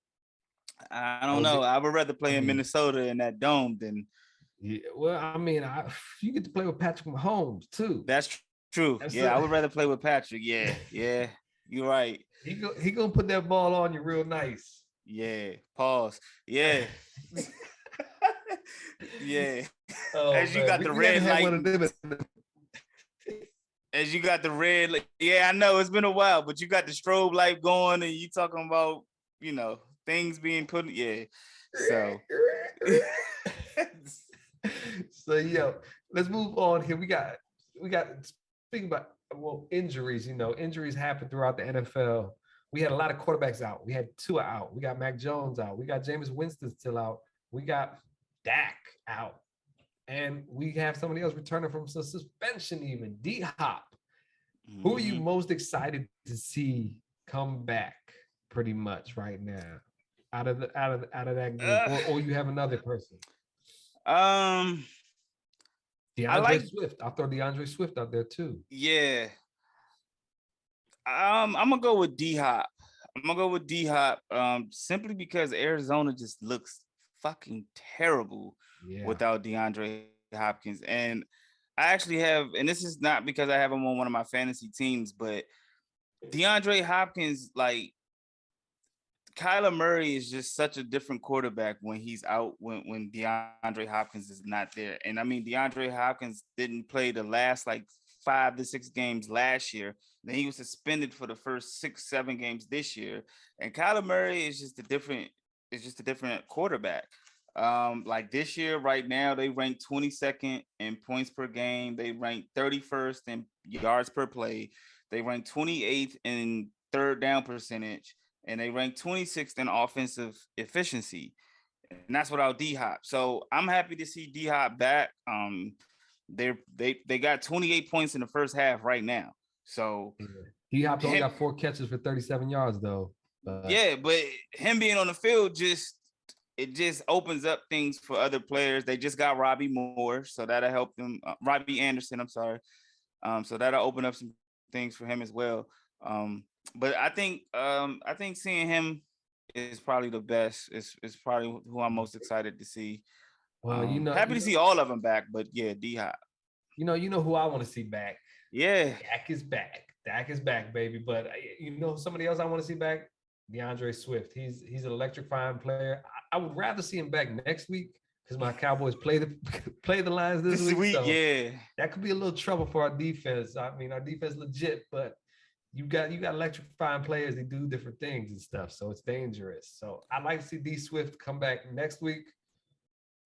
I don't know. I would rather play in Minnesota in that dome than. Yeah, well, I mean, you get to play with Patrick Mahomes too. That's true. I would rather play with Patrick. Yeah, you're right. He gonna put that ball on you real nice. Yeah. Pause. Yeah. Yeah. As you got the red light. As you got the red, yeah, I know it's been a while, but you got the strobe light going, and you talking about things being put. Yeah. So. So let's move on here. We got speaking about injuries. Injuries happen throughout the NFL. We had a lot of quarterbacks out. We had Tua out. We got Mac Jones out. We got Jameis Winston still out. We got Dak out, and we have somebody else returning from some suspension. Even D-Hop. Mm-hmm. Who are you most excited to see come back? Pretty much right now, out of that group, or you have another person. DeAndre Swift. I'll throw DeAndre Swift out there too. Yeah. I'm gonna go with D-Hop. Simply because Arizona just looks fucking terrible without DeAndre Hopkins. And I actually have, and this is not because I have him on one of my fantasy teams, but DeAndre Hopkins, like, Kyler Murray is just such a different quarterback when he's out, when DeAndre Hopkins is not there. And I mean, DeAndre Hopkins didn't play the last 5 to 6 games last year. Then he was suspended for the first 6-7 games this year. And Kyler Murray is just a different quarterback. Like this year, right now, they rank 22nd in points per game. They rank 31st in yards per play. They rank 28th in third down percentage. And they rank 26th in offensive efficiency. And that's without D-Hop. So I'm happy to see D-Hop back. They got 28 points in the first half right now. So D-Hop only got 4 catches for 37 yards though. But him being on the field just opens up things for other players. They just got Robbie Moore, so that'll help them. Robbie Anderson, I'm sorry. So that'll open up some things for him as well. But I think seeing him is probably the best. It's probably who I'm most excited to see. Well, happy to see all of them back, but yeah, D-Hop. You know who I want to see back. Yeah, Dak is back. Dak is back, baby. But somebody else I want to see back, DeAndre Swift. He's an electrifying player. I would rather see him back next week because my Cowboys play the Lions this week. So yeah, that could be a little trouble for our defense. I mean, our defense legit, but you got electrifying players. They do different things and stuff, so it's dangerous. So I'd like to see D Swift come back next week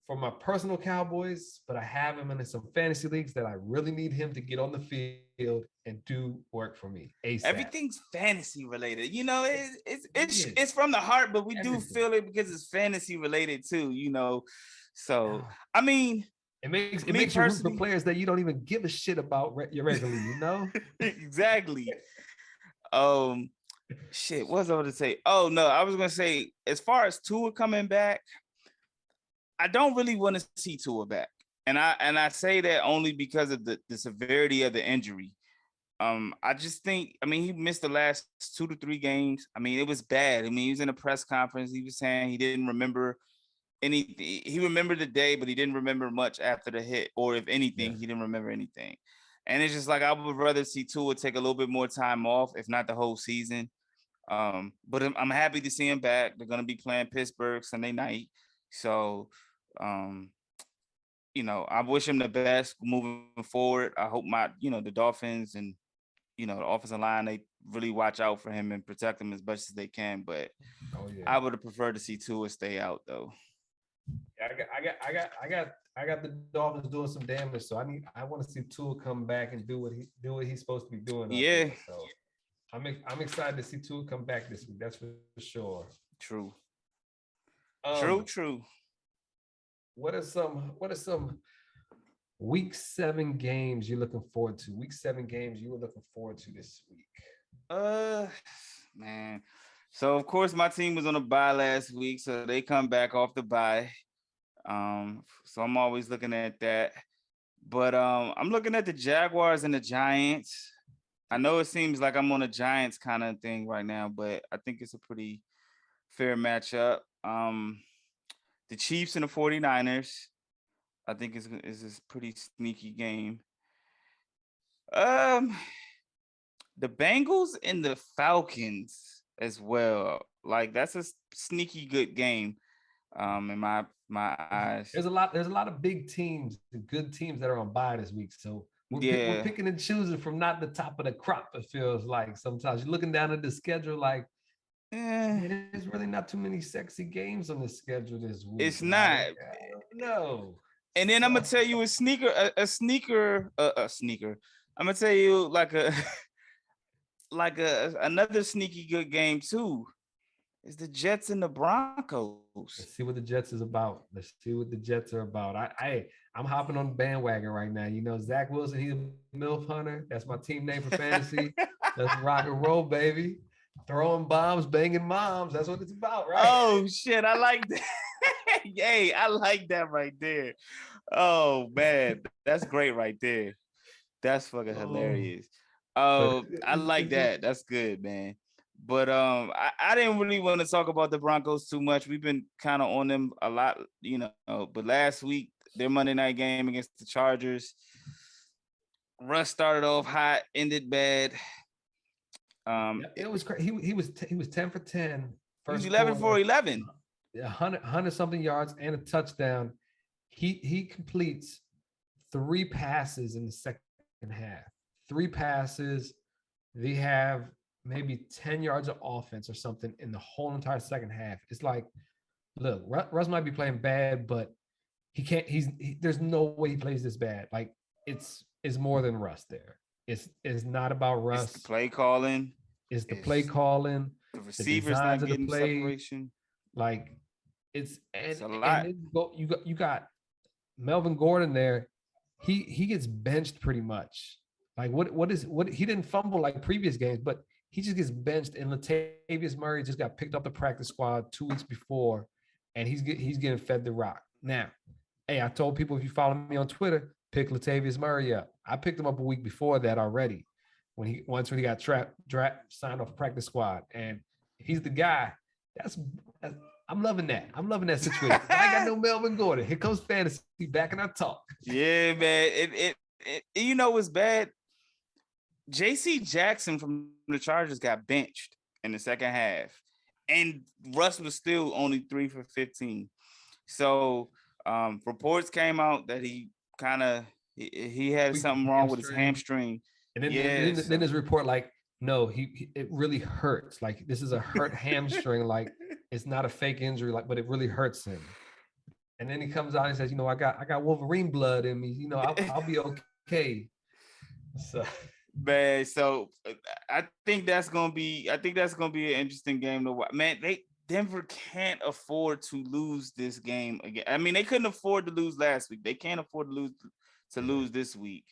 for my personal Cowboys, but I have him in some fantasy leagues that I really need him to get on the field and do work for me ASAP. Everything's fantasy related. It's from the heart, but we do feel it because it's fantasy related too. So I mean, it makes you root for players that you don't even give a shit about regularly. Exactly. Shit. What was I going to say? Oh no, I was going to say as far as Tua coming back, I don't really want to see Tua back, and I say that only because of the severity of the injury. I just think, he missed the last 2 to 3 games. It was bad. He was in a press conference. He was saying he didn't remember anything. He remembered the day, but he didn't remember much after the hit, or if anything, he didn't remember anything. And it's just like, I would rather see Tua take a little bit more time off, if not the whole season. But I'm happy to see him back. They're going to be playing Pittsburgh Sunday night. So, I wish him the best moving forward. I hope the Dolphins and, the offensive line, they really watch out for him and protect him as much as they can. But I would have preferred to see Tua stay out though. I got the Dolphins doing some damage, so I want to see Tua come back and do what he's supposed to be doing. Yeah. So I'm excited to see Tua come back this week. That's for sure. True. True. What are some Week 7 games you're looking forward to? Week 7 games you were looking forward to this week? Man. So of course my team was on a bye last week, so they come back off the bye. So I'm always looking at that. But I'm looking at the Jaguars and the Giants. I know it seems like I'm on a Giants kind of thing right now, but I think it's a pretty fair matchup. The Chiefs and the 49ers. I think is a pretty sneaky game. The Bengals and the Falcons as well. Like, that's a sneaky good game. In my eyes. There's a lot of big teams, good teams that are on bye this week. So we're picking and choosing from not the top of the crop, it feels like. Sometimes you're looking down at the schedule like, there's really not too many sexy games on the schedule this week. It's not. No. And then I'm gonna tell you a sneaker. I'm gonna tell you another sneaky good game too. Is the Jets and the Broncos. Let's see what the Jets is about. Let's see what the Jets are about. I'm hopping on the bandwagon right now. Zach Wilson, he's a MILF hunter. That's my team name for fantasy. Let's rock and roll, baby. Throwing bombs, banging moms. That's what it's about, right? Oh shit, I like that. Yay, I like that right there. Oh man, that's great right there. That's fucking hilarious. I like that. That's good, man. But I didn't really want to talk about the Broncos too much. We've been kind of on them a lot, But last week, their Monday night game against the Chargers, Russ started off hot, ended bad. It was crazy. He was 10 for 10. He was 11 for 11. 100 something yards and a touchdown. He completes 3 passes in the second half. 3 passes. They have maybe 10 yards of offense or something in the whole entire second half. It's like, look, Russ might be playing bad, but he can't. There's no way he plays this bad. Like, it's more than Russ there. It's not about Russ. It's the play calling. It's the play calling. The receivers not getting separation. Like, it's a lot. And you got Melvin Gordon there. He gets benched pretty much. Like, what he didn't fumble like previous games, but he just gets benched. And Latavius Murray just got picked up the practice squad 2 weeks before, and he's getting fed the rock. Now, hey, I told people, if you follow me on Twitter, pick Latavius Murray up. I picked him up a week before that already, when he got signed off practice squad, and he's the guy. I'm loving that. I'm loving that situation. I got no Melvin Gordon. Here comes fantasy back in our talk. Yeah, man. It what's bad? J.C. Jackson from the Chargers got benched in the second half, and Russ was still only 3 for 15. So reports came out that he had something wrong with his hamstring. And then his report like, no, it really hurts. Like, this is a hurt hamstring. Like, it's not a fake injury, like, but it really hurts him. And then he comes out and says, I got Wolverine blood in me. I'll be okay. So, man, so I think that's gonna be an interesting game to watch. Man, Denver can't afford to lose this game again. I mean, they couldn't afford to lose last week. They can't afford to lose this week.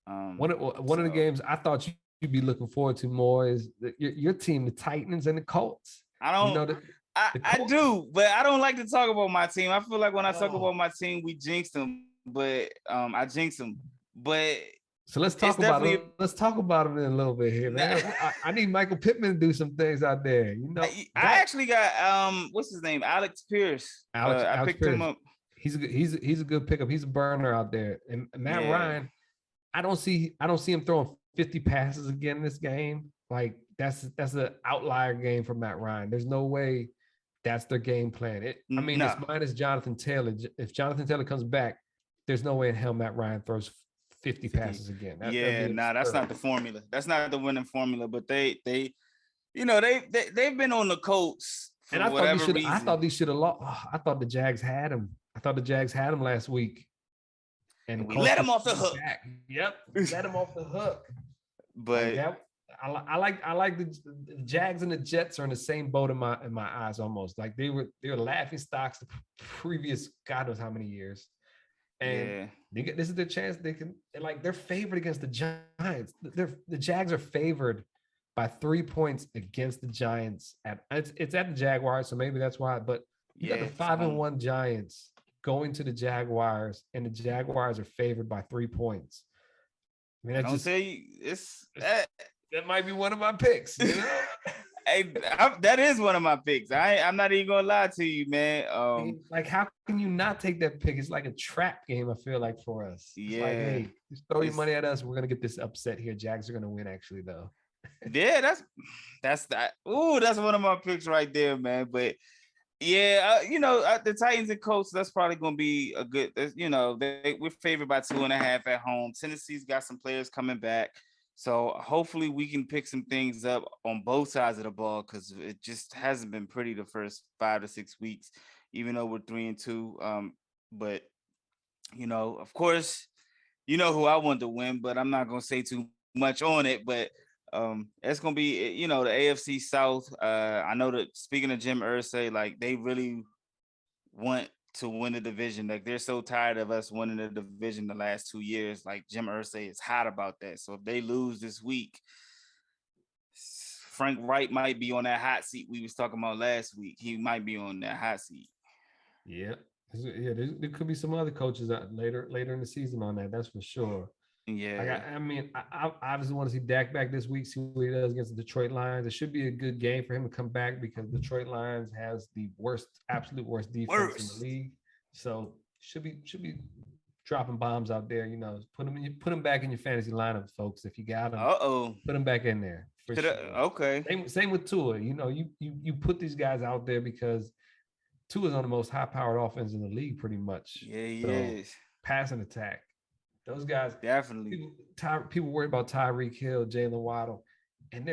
One of the games I thought you'd be looking forward to more is your team, the Titans and the Colts. I do, but I don't like to talk about my team. I feel like when I talk about my team, we jinx them, but I jinx them. But so let's talk about it. Let's talk about them in a little bit here, man. I need Michael Pittman to do some things out there. I actually got what's his name? Alex Pierce. I picked him up. He's a good pickup. He's a burner out there. And Matt Ryan, I don't see him throwing 50 passes again this game. Like, that's an outlier game for Matt Ryan. There's no way that's their game plan. It's minus Jonathan Taylor. If Jonathan Taylor comes back, there's no way in hell Matt Ryan throws 50 passes again. That's not the formula. That's not the winning formula. But they've been on the Colts for whatever reason. I thought these should have lost. I thought the Jags had him. Last week. And we let him off the hook. Yep, we let him off the hook. But I like the Jags and the Jets are in the same boat in my eyes almost. Like, they were laughing stocks the previous God knows how many years. And this is their chance. They're favored against the Giants. The Jags are favored by 3 points against the Giants. It's at the Jaguars, so maybe that's why. But you got the 5-1 Giants going to the Jaguars, and the Jaguars are favored by 3 points. I mean, that might be one of my picks. Hey, that is one of my picks. I'm not even gonna lie to you, man. Like, how can you not take that pick? It's like a trap game, I feel like, for us. It's like, hey, just throw your money at us. We're gonna get this upset here. Jags are gonna win, actually, though. Yeah, that's that. Ooh, that's one of my picks right there, man. But the Titans and Colts, that's probably gonna be a good. We're favored by 2.5 at home. Tennessee's got some players coming back. So hopefully we can pick some things up on both sides of the ball, because it just hasn't been pretty the first 5 to 6 weeks, even though we're 3-2. But of course, who I want to win, but I'm not gonna say too much on it. But it's gonna be the AFC South. I know that, speaking of Jim Irsay, like, they really want to win the division. Like, they're so tired of us winning the division the last 2 years. Like, Jim Irsay is hot about that. So if they lose this week, Frank Wright might be on that hot seat we was talking about last week. He might be on that hot seat. Yeah, there could be some other coaches out later in the season on that. That's for sure. Yeah, I obviously want to see Dak back this week, see what he does against the Detroit Lions. It should be a good game for him to come back, because Detroit Lions has the absolute worst defense in the league. So should be dropping bombs out there. Put him back in your fantasy lineup, folks. If you got him, put him back in there. For sure. Okay. Same with Tua. You put these guys out there because Tua's on the most high-powered offense in the league, pretty much. Yeah, he is. Pass and attack. Those guys definitely. People worry about Tyreek Hill, Jalen Waddle, and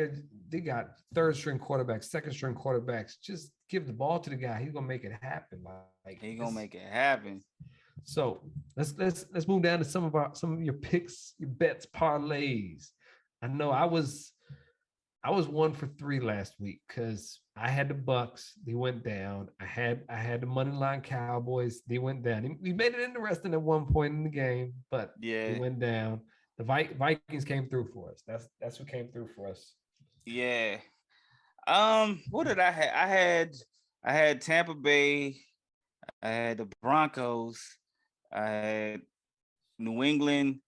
they got third-string quarterbacks, second-string quarterbacks. Just give the ball to the guy; he's gonna make it happen. He's gonna make it happen. So let's move down to some of your picks, your bets, parlays. I know I was 1 for 3 last week because I had the Bucks. They went down. I had the money line Cowboys. They went down. We made it interesting at one point in the game, but they went down. The Vikings came through for us. That's who came through for us. Yeah. What did I have? I had Tampa Bay. I had the Broncos. I had New England,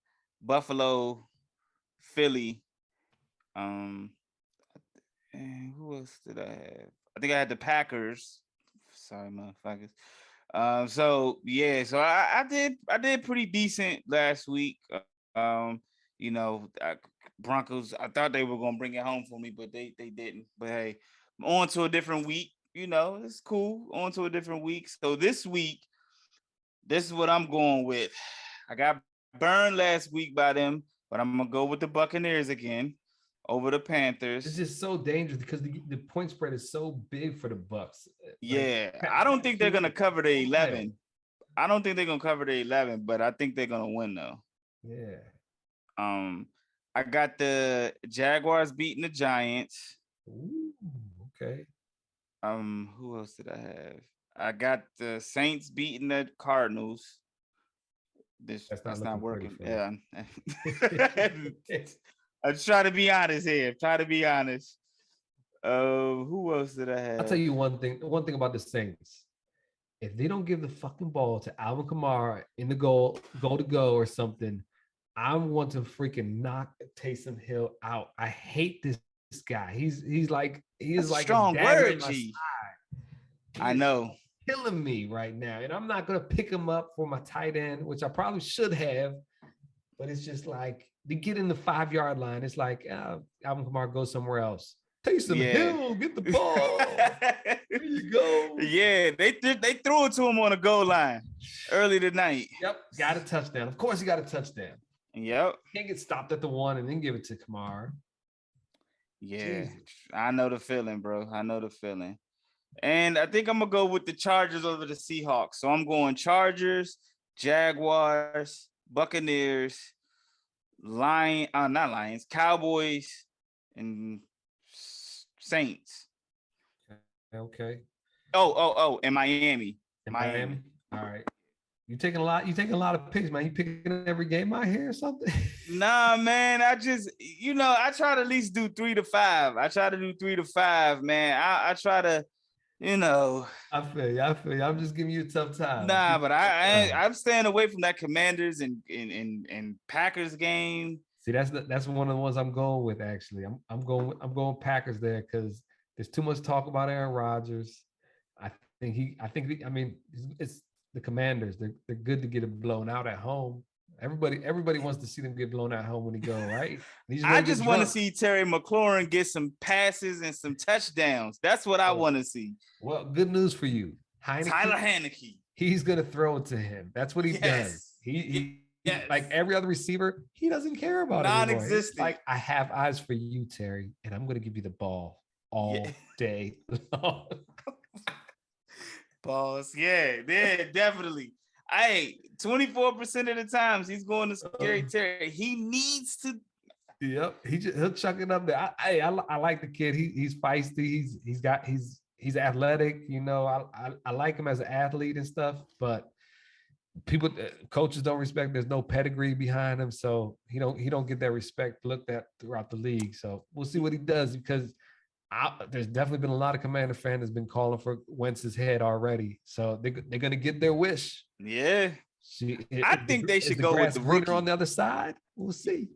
Buffalo, Philly. And who else did I have? I think I had the Packers. Sorry, motherfuckers. So I did pretty decent last week. I Broncos, I thought they were gonna bring it home for me, but they didn't. But hey, on to a different week. It's cool. On to a different week. So this week, this is what I'm going with. I got burned last week by them, but I'm gonna go with the Buccaneers again over the Panthers. It's just so dangerous because the point spread is so big for the Bucks. Yeah, I don't think they're gonna cover the 11. I don't think they're gonna cover the 11, but I think they're gonna win though. Yeah. I got the Jaguars beating the Giants. Ooh, okay. Who else did I have? I got the Saints beating the Cardinals. That's not working. Yeah. I try to be honest here. Who else did I have? I'll tell you one thing. One thing about the Saints. If they don't give the fucking ball to Alvin Kamara in the goal to go or something, I want to freaking knock Taysom Hill out. I hate this guy. He's like strong word, G. I know. Killing me right now. And I'm not gonna pick him up for my tight end, which I probably should have, but it's just like they get in the 5-yard line. It's like Alvin Kamara goes somewhere else. Taysom Hill, get the ball. There you go. Yeah, they threw it to him on the goal line early tonight. Yep, got a touchdown. Of course, he got a touchdown. Yep. Can't get stopped at the 1 and then give it to Kamara. Yeah, Jesus. I know the feeling, bro. I know the feeling. And I think I'm going to go with the Chargers over the Seahawks. So I'm going Chargers, Jaguars, Buccaneers, not Lions, Cowboys, and Saints. Okay. Oh, and Miami. Miami. All right. You taking a lot of picks, man. You picking every game out here or something? Nah, man. I just, I try to at least do 3 to 5. I try to do 3 to 5, man. I try to, I feel you. I'm just giving you a tough time. Nah, but I'm staying away from that Commanders and Packers game. See, that's one of the ones I'm going with. Actually, I'm going Packers there because there's too much talk about Aaron Rodgers. I mean, it's the Commanders. They're good to get it blown out at home. Everybody wants to see them get blown out at home when they go, right? I just want to see Terry McLaurin get some passes and some touchdowns. That's what I want to see. Well, good news for you. Tyler Heinicke. He's going to throw it to him. That's what he does. He like every other receiver, he doesn't care about it. Non-existent. Like, I have eyes for you, Terry, and I'm going to give you the ball all day long. Balls. Yeah, definitely. 24% of the times he's going to Scary Terry. He needs to. Yep, he'll chuck it up there. I like the kid. He's feisty. He's athletic. I like him as an athlete and stuff. But coaches don't respect. There's no pedigree behind him, so he don't get that respect looked at throughout the league. So we'll see what he does because. There's definitely been a lot of Commander fans that's been calling for Wentz's head already. So they're going to get their wish. Yeah. I think they should go with the rookie on the other side. We'll see.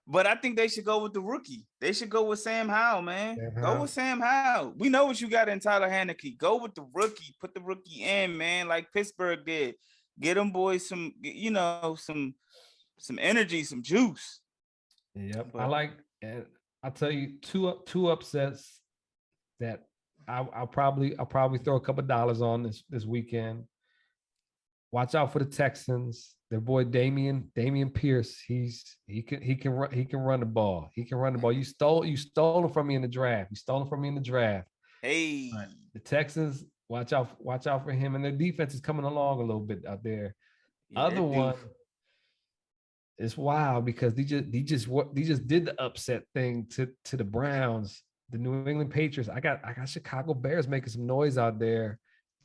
But I think they should go with the rookie. They should go with Sam Howell, man. Go with Sam Howell. We know what you got in Tyler Heinicke. Go with the rookie. Put the rookie in, man, like Pittsburgh did. Get them boys some, some energy, some juice. Yep. I'll tell you two upsets that I'll probably throw a couple dollars on this weekend. Watch out for the Texans. Their boy Damian Pierce. He can run the ball. He can run the ball. You stole him from me in the draft. Hey, the Texans. Watch out for him, and their defense is coming along a little bit out there. Other one. It's wild because they just did the upset thing to the Browns, the New England Patriots. I got Chicago Bears making some noise out there.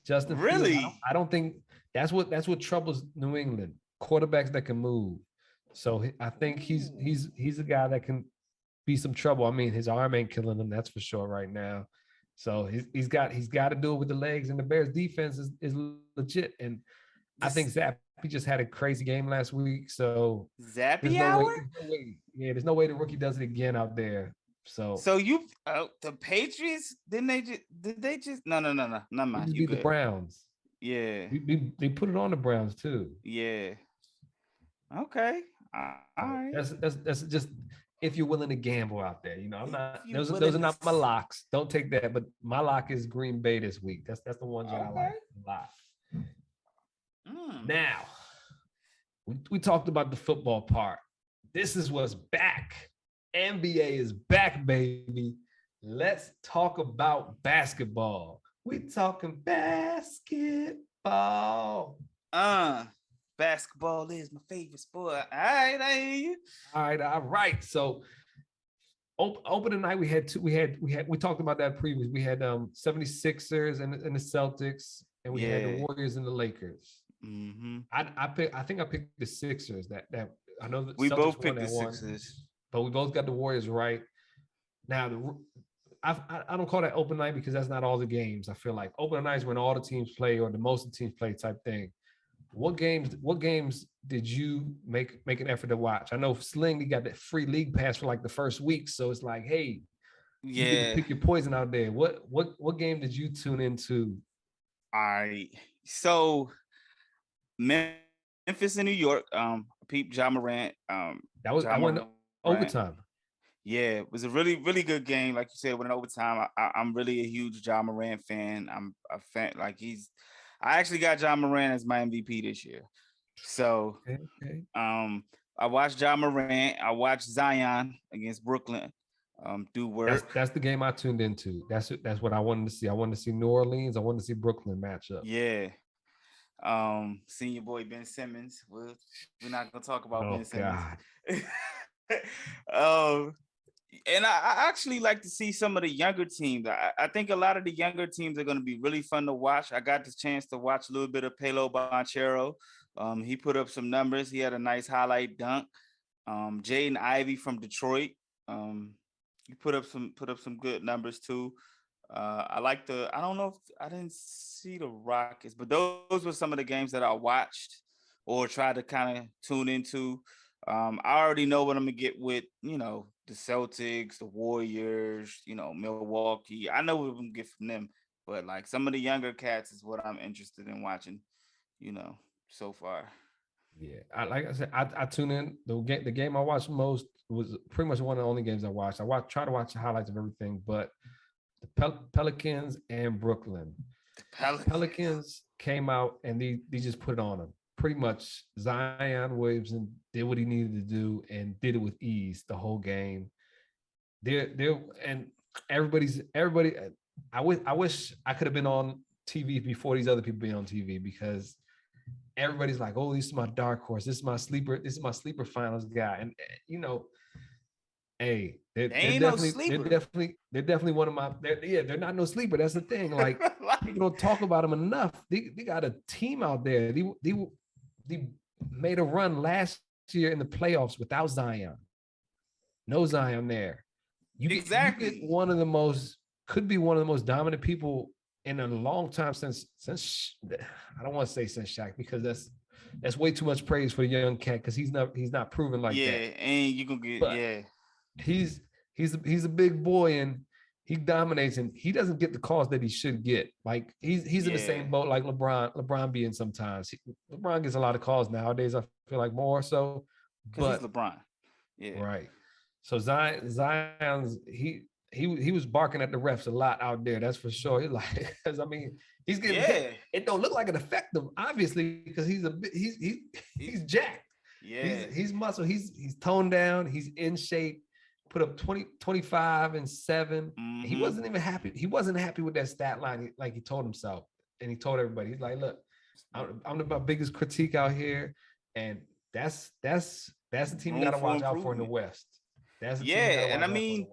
Justin really, Fields, I don't think that's what troubles New England quarterbacks that can move. So I think he's a guy that can be some trouble. I mean, his arm ain't killing him, that's for sure right now. So he's got to do it with the legs, and the Bears defense is legit. And I think Zappy just had a crazy game last week. So Zappy hour? There's no way the rookie does it again out there. So the Patriots, did they just no not mine. You beat the Browns. Yeah. They put it on the Browns too. Yeah. Okay. All right. That's just if you're willing to gamble out there. I'm not. Those are not my locks. Don't take that. But my lock is Green Bay this week. That's the one that I like a lot. Now, we talked about the football part. This is what's back. NBA is back, baby. Let's talk about basketball. We talking basketball. Basketball is my favorite sport. All right, I hear you. All right. So opening night, we talked about that previously. We had 76ers and the Celtics, and we had the Warriors and the Lakers. Mm-hmm. I think I picked the Sixers. That I know that we Celtics both picked the Sixers, but we both got the Warriors right. Now I don't call that open night because that's not all the games. I feel like open night is when all the teams play or the most of the teams play type thing. What games did you make an effort to watch? I know Sling got that free league pass for like the first week, so it's like, hey, you get to pick your poison out there. What game did you tune into? All right, so Memphis and New York. Peep Ja Morant. That was I went overtime. Yeah, it was a really, really good game. Like you said, went in overtime. I'm really a huge Ja Morant fan. I'm a fan. Like I actually got Ja Morant as my MVP this year. So, I watched Ja Morant. I watched Zion against Brooklyn. Do work. That's the game I tuned into. That's what I wanted to see. I wanted to see New Orleans. I wanted to see Brooklyn match up. Yeah. Senior boy Ben Simmons. We're not gonna talk about Ben Simmons. And I actually like to see some of the younger teams. I think a lot of the younger teams are going to be really fun to watch. I got the chance to watch a little bit of Paolo Banchero. He put up some numbers. He had a nice highlight dunk. Jaden Ivey from Detroit. He put up some good numbers too. I don't know if I didn't see the Rockets, but those were some of the games that I watched or tried to kind of tune into. I already know what I'm gonna get with, the Celtics, the Warriors, Milwaukee. I know what I'm gonna get from them, but like some of the younger cats is what I'm interested in watching, so far. Yeah, like I said, I tune in. The game I watched most was pretty much one of the only games I watched. Try to watch the highlights of everything, but the Pelicans and Brooklyn. The Pelicans came out and they just put it on them. Pretty much Zion Williamson did what he needed to do and did it with ease the whole game. And everybody. I wish I could have been on TV before these other people being on TV because everybody's like, oh, this is my dark horse. This is my sleeper finals guy. And hey, they're definitely one of my. They're not no sleeper. That's the thing. Like people don't talk about them enough. They got a team out there. They made a run last year in the playoffs without Zion. No Zion there. You get one of the most dominant people in a long time since I don't want to say since Shaq because that's way too much praise for the young cat because he's not proven like that. Yeah, and you can get He's a big boy and he dominates and he doesn't get the calls that he should get. Like he's in the same boat like LeBron being sometimes. LeBron gets a lot of calls nowadays. I feel like more so, but he's LeBron. Yeah, right. So Zion's he was barking at the refs a lot out there. That's for sure. He's like, because I mean, he's getting hit. It don't look like it affect him obviously because he's jacked. Yeah, he's muscle. He's toned down. He's in shape. Put up 25 and 7. Mm-hmm. He wasn't even happy. He wasn't happy with that stat line, like he told himself, and he told everybody. He's like, "Look, I'm my biggest critique out here, and that's the team you got to watch out for in the West." That's the team and I mean,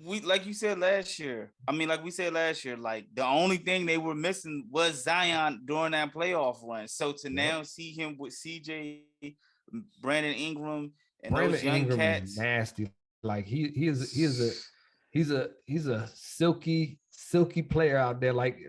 we like we said last year. Like the only thing they were missing was Zion during that playoff run. So to now see him with CJ, Brandon Ingram, and those young cats, is nasty. Like he's a silky player out there, like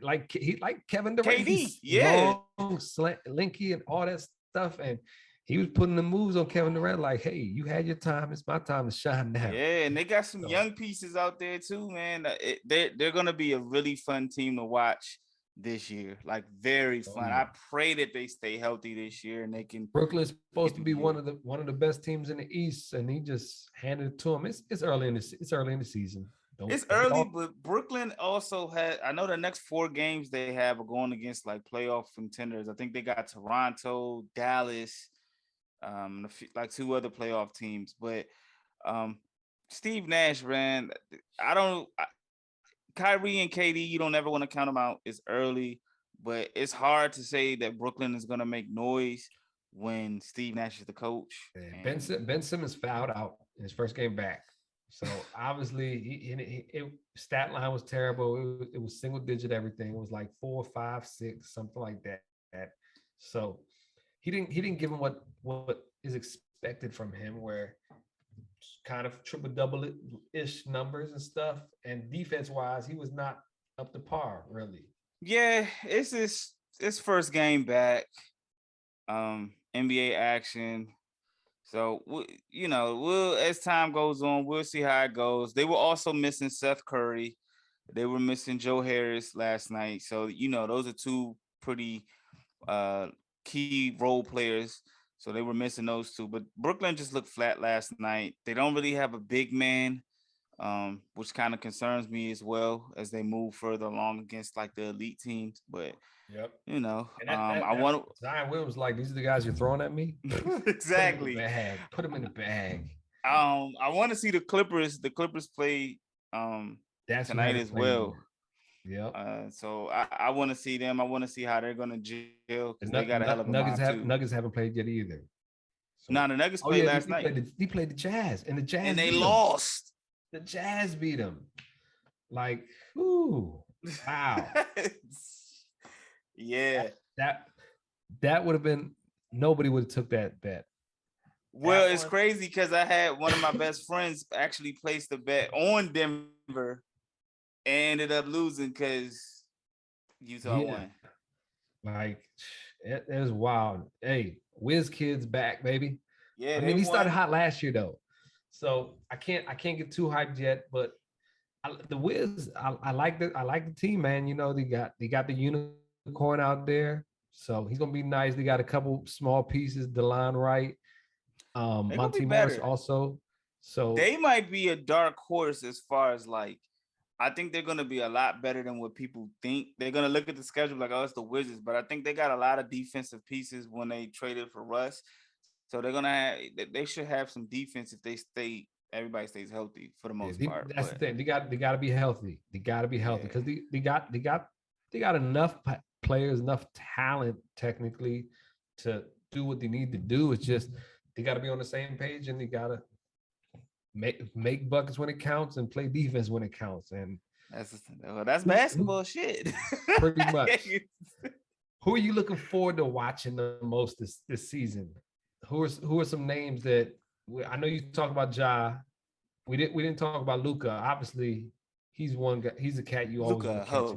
Kevin Durant. KD, long, lanky, and all that stuff. And he was putting the moves on Kevin Durant, like, "Hey, you had your time. It's my time to shine now." Yeah, and they got some young pieces out there too, man. They're gonna be a really fun team to watch. this year. Like very fun. I pray that they stay healthy this year and they can. Brooklyn's supposed to be one of the best teams in the East, and he just handed it to him. It's early in the season. It's early, but Brooklyn also had. I know the next 4 games they have are going against like playoff contenders. I think they got Toronto, Dallas, like 2 other playoff teams. But Steve Nash, man, Kyrie and KD, you don't ever want to count them out. It's early, but it's hard to say that Brooklyn is going to make noise when Steve Nash is the coach. Ben Simmons fouled out in his first game back. So obviously, stat line was terrible. It was single digit everything. It was like 4, 5, 6, something like that. So he didn't give him what is expected from him, where kind of triple double ish numbers and stuff. And defense wise, he was not up to par really. Yeah, it's his first game back. NBA action. So, we'll as time goes on, we'll see how it goes. They were also missing Seth Curry. They were missing Joe Harris last night. So, those are 2 pretty key role players. So they were missing those 2. But Brooklyn just looked flat last night. They don't really have a big man, which kind of concerns me as well as they move further along against like the elite teams. But I want Zion Williams, like, these are the guys you're throwing at me. Exactly. Put them in the bag. I want to see the Clippers. The Clippers play tonight as well. Yeah. So I want to see them. I want to see how they're gonna gel because they got a hell of a Nuggets haven't played yet either. So, the Nuggets played last night. He played the Jazz, and they lost. The Jazz beat them. Like, ooh, wow. Yeah. That would have been, nobody would have took that bet. Well, it's crazy because I had one of my best friends actually place the bet on Denver. And ended up losing because Utah won. Like, it was wild. Hey, Wiz Kid's back, baby. Yeah, I mean, he started hot last year though, so I can't get too hyped yet. But the Wiz, I like the team, man. They got the unicorn out there, so he's gonna be nice. They got a couple small pieces, DeLon Wright, Monty Morris also. So they might be a dark horse as far as like. I think they're going to be a lot better than what people think. They're going to look at the schedule like, oh, it's the Wizards. But I think they got a lot of defensive pieces when they traded for Russ. So they should have some defense if everybody stays healthy for the most part. That's the thing. They got to be healthy. They got to be healthy because they got enough players, enough talent technically to do what they need to do. It's just they got to be on the same page, and they got to make buckets when it counts and play defense when it counts. And that's basketball shit. Pretty much. Who are you looking forward to watching the most this season? Who are some names that I know you talk about Ja. We didn't talk about Luka. Obviously, he's one guy. He's a cat you always want to catch.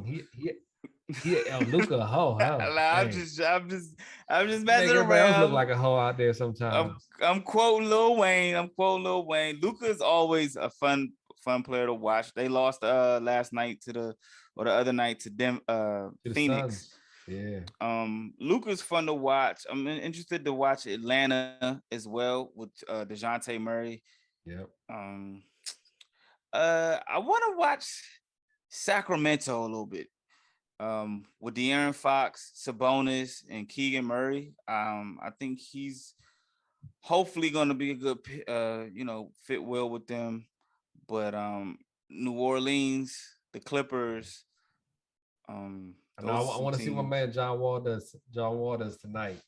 And Luka a hoe. I'm just messing around. Look like a hoe out there sometimes. I'm quoting Lil Wayne. Luka is always a fun player to watch. They lost last night the other night to Phoenix. Yeah. Luka's fun to watch. I'm interested to watch Atlanta as well with DeJounte Murray. Yep. I want to watch Sacramento a little bit. With De'Aaron Fox, Sabonis, and Keegan Murray. I think he's hopefully going to be a good, fit well with them. But New Orleans, the Clippers. I want to see what man John Wall does tonight.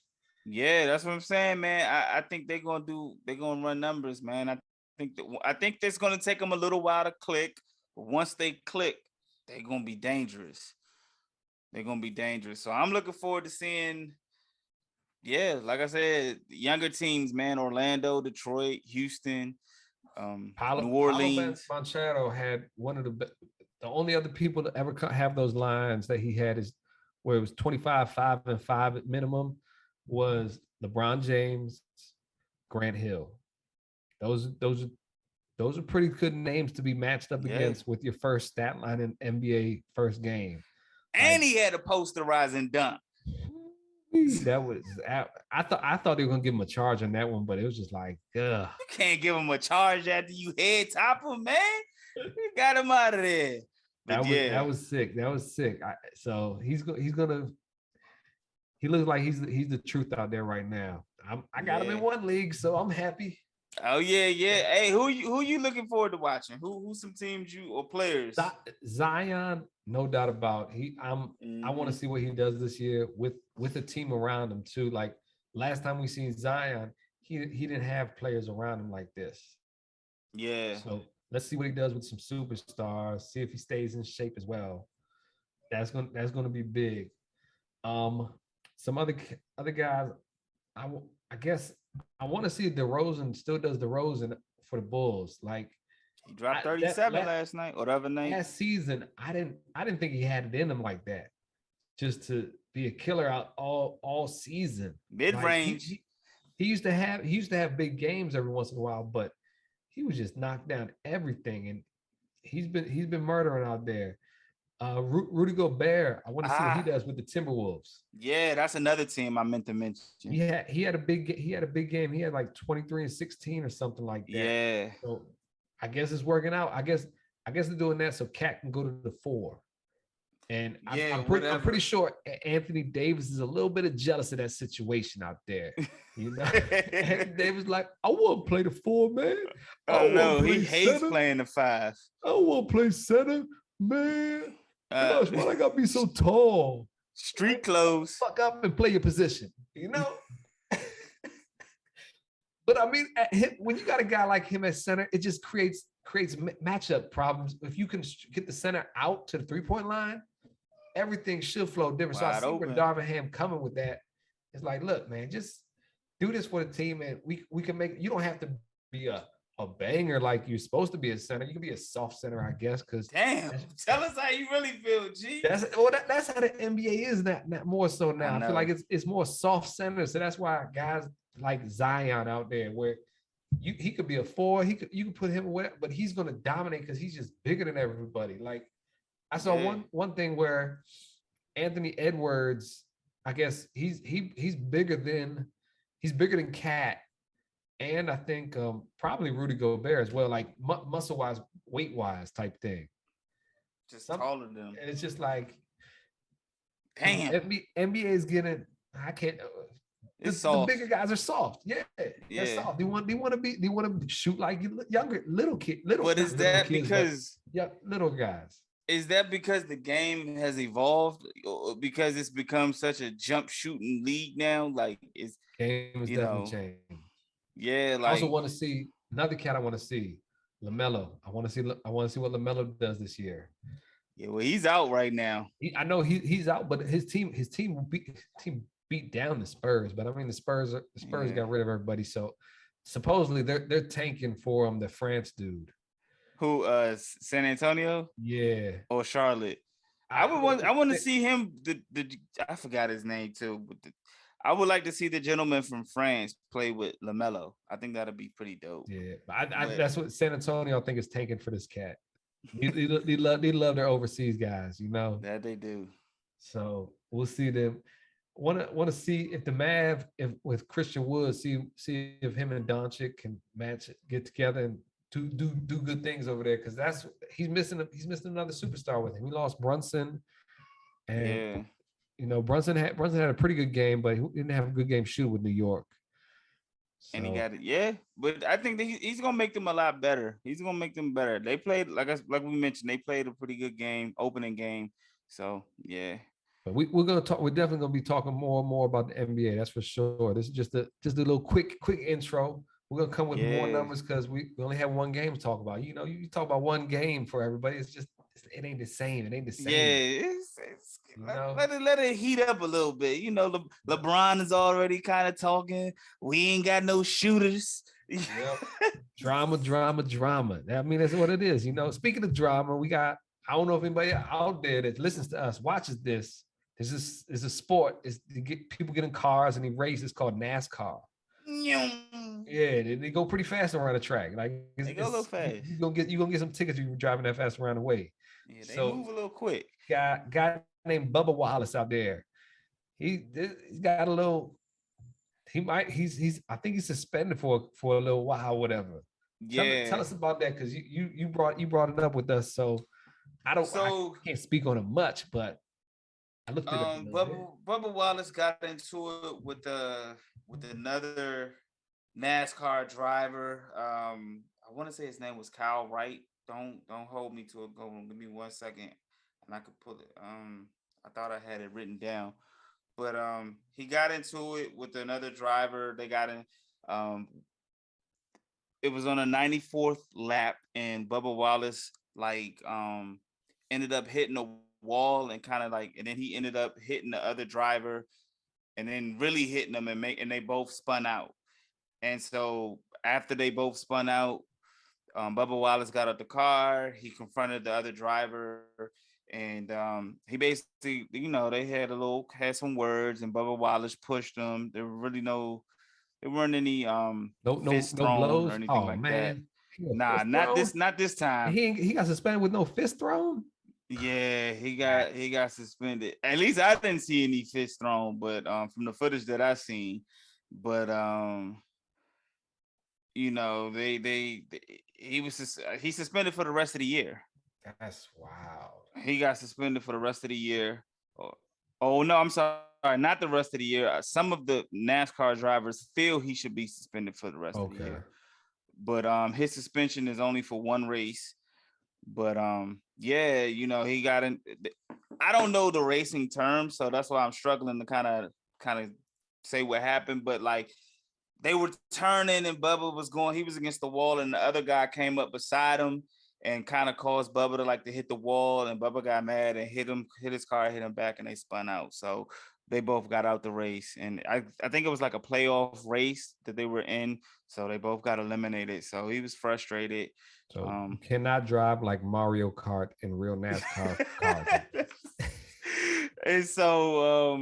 Yeah, that's what I'm saying, man. I think they're gonna run numbers, man. I think it's gonna take them a little while to click. But once they click, they're gonna be dangerous. So I'm looking forward to seeing, like I said, younger teams, man. Orlando, Detroit, Houston, New Orleans. Machado had one of the only other people to ever have those lines that he had is where it was 25, 5, and 5 at minimum was LeBron James, Grant Hill. Those are pretty good names to be matched up against with your first stat line in NBA first game. And he had a posterizing dunk. That was I thought they were gonna give him a charge on that one, but it was just like, ugh. You can't give him a charge after you head top him, man. You got him out of there. But that was sick. That was sick. So he's gonna. He looks like he's the truth out there right now. I got him in one league, so I'm happy. Oh yeah. Hey, who you looking forward to watching? Who some teams or players? Zion, no doubt about. I want to see what he does this year with a team around him too. Like last time we seen Zion, he didn't have players around him like this. Yeah. So let's see what he does with some superstars. See if he stays in shape as well. That's gonna be big. Some other guys, I guess I want to see if DeRozan still does DeRozan for the Bulls. Like he dropped 37 last night or the other night. Last season, I didn't think he had it in him like that. Just to be a killer out all season. Mid-range. Like he used to have big games every once in a while, but he was just knocked down everything, and he's been murdering out there. Rudy Gobert, I want to see what he does with the Timberwolves. Yeah, that's another team I meant to mention. Yeah, he had a big game. He had like 23 and 16 or something like that. Yeah. So I guess it's working out. I guess they're doing that so Cat can go to the 4. And I'm pretty sure Anthony Davis is a little bit of jealous of that situation out there. You know, Anthony Davis like, I want to play the 4, man. Oh no, he hates playing the 5. I want to play center, man. Gosh, why I gotta be so tall? Street clothes. Fuck up and play your position, you know? But I mean, when you got a guy like him at center, it just creates matchup problems. If you can get the center out to the 3-point line, everything should flow different. Wide so I see open. where Darvin Ham coming with that. It's like, look, man, just do this for the team, and we can make. You don't have to be a banger like you're supposed to be a center. You can be a soft center, I guess. Because damn, tell us how you really feel, G. That's how the NBA is not more so now. I feel like it's more soft center. So that's why guys like Zion out there, where he could be a 4. You can put him away, but he's gonna dominate because he's just bigger than everybody. Like I saw one thing where Anthony Edwards, I guess he's bigger than Cat. And I think probably Rudy Gobert as well, like muscle-wise, weight-wise type thing. Just taller than them. And it's just like, damn. NBA is getting, I can't. It's soft. The bigger guys are soft. Yeah, they're soft. They want to shoot like younger little kids. But is that because little guys? Is that because the game has evolved, or because it's become such a jump shooting league now? Like it's game has definitely changed. Yeah, like I also want to see another cat. I want to see LaMelo. I want to see what LaMelo does this year. Yeah, well, he's out right now. I know he's out, but his team beat down the Spurs. But I mean, the Spurs got rid of everybody. So supposedly they're tanking for him. The France dude, who San Antonio, or Charlotte. I want to see him. I forgot his name too, but I would like to see the gentleman from France play with LaMelo. I think that'd be pretty dope. Yeah, but that's what San Antonio I think is tanking for this cat. They love their overseas guys, you know. That they do. So we'll see them. Want to see if the Mav with Christian Wood see if him and Doncic can get together and do good things over there, because he's missing another superstar with him. He lost Brunson, and you know Brunson had a pretty good game, but he didn't have a good game shooting with New York. So. And he got it, but I think that he's gonna make them a lot better. He's gonna make them better. They played like we mentioned, they played a pretty good game, opening game. So yeah. But we're gonna talk. We're definitely gonna be talking more and more about the NBA. That's for sure. This is just a little quick intro. We're gonna come with more numbers because we only have one game to talk about. You know, you talk about one game for everybody. It's just it ain't the same. It ain't the same. Yeah, let it heat up a little bit. You know, LeBron is already kind of talking. We ain't got no shooters. Yep. Drama. I mean, that's what it is. You know, speaking of drama, we got. I don't know if anybody out there that listens to us watches this. This is a sport. Is to get people get in cars and they race. It's called NASCAR. Yeah, they go pretty fast around the track. Like they go a little fast. You gonna get some tickets if you're driving that fast around the way. Yeah, they move a little quick. Got named Bubba Wallace out there. He's got a little. He's. I think he's suspended for a little while, whatever. Tell us about that, because you brought it up with us. So I can't speak on it much, but I looked at it. Bubba Wallace got into it with another NASCAR driver. I want to say his name was Kyle Wright. Don't hold me to it. Give me 1 second, and I could pull it. I thought I had it written down, but he got into it with another driver. They got in. It was on a 94th lap, and Bubba Wallace ended up hitting a wall and and then he ended up hitting the other driver, and then really hitting them and they both spun out. And so after they both spun out, Bubba Wallace got out the car. He confronted the other driver, and he basically, they had some words, and Bubba Wallace pushed them. There weren't any fist thrown blows? or anything like that. Nah, not this time. He got suspended with no fist thrown. Yeah, he got suspended. At least I didn't see any fist thrown, but from the footage that I seen, but he's suspended for the rest of the year. That's wild. He got suspended for the rest of the year. Oh no, I'm sorry, not the rest of the year. Some of the NASCAR drivers feel he should be suspended for the rest of the year. But his suspension is only for one race. But he got in. I don't know the racing terms, so that's why I'm struggling to kind of say what happened. But they were turning, and Bubba was going. He was against the wall, and the other guy came up beside him and kind of caused Bubba to hit the wall. And Bubba got mad and hit his car, hit him back, and they spun out. So they both got out the race, and I think it was like a playoff race that they were in. So they both got eliminated. So he was frustrated. So you cannot drive like Mario Kart in real NASCAR cars. And so,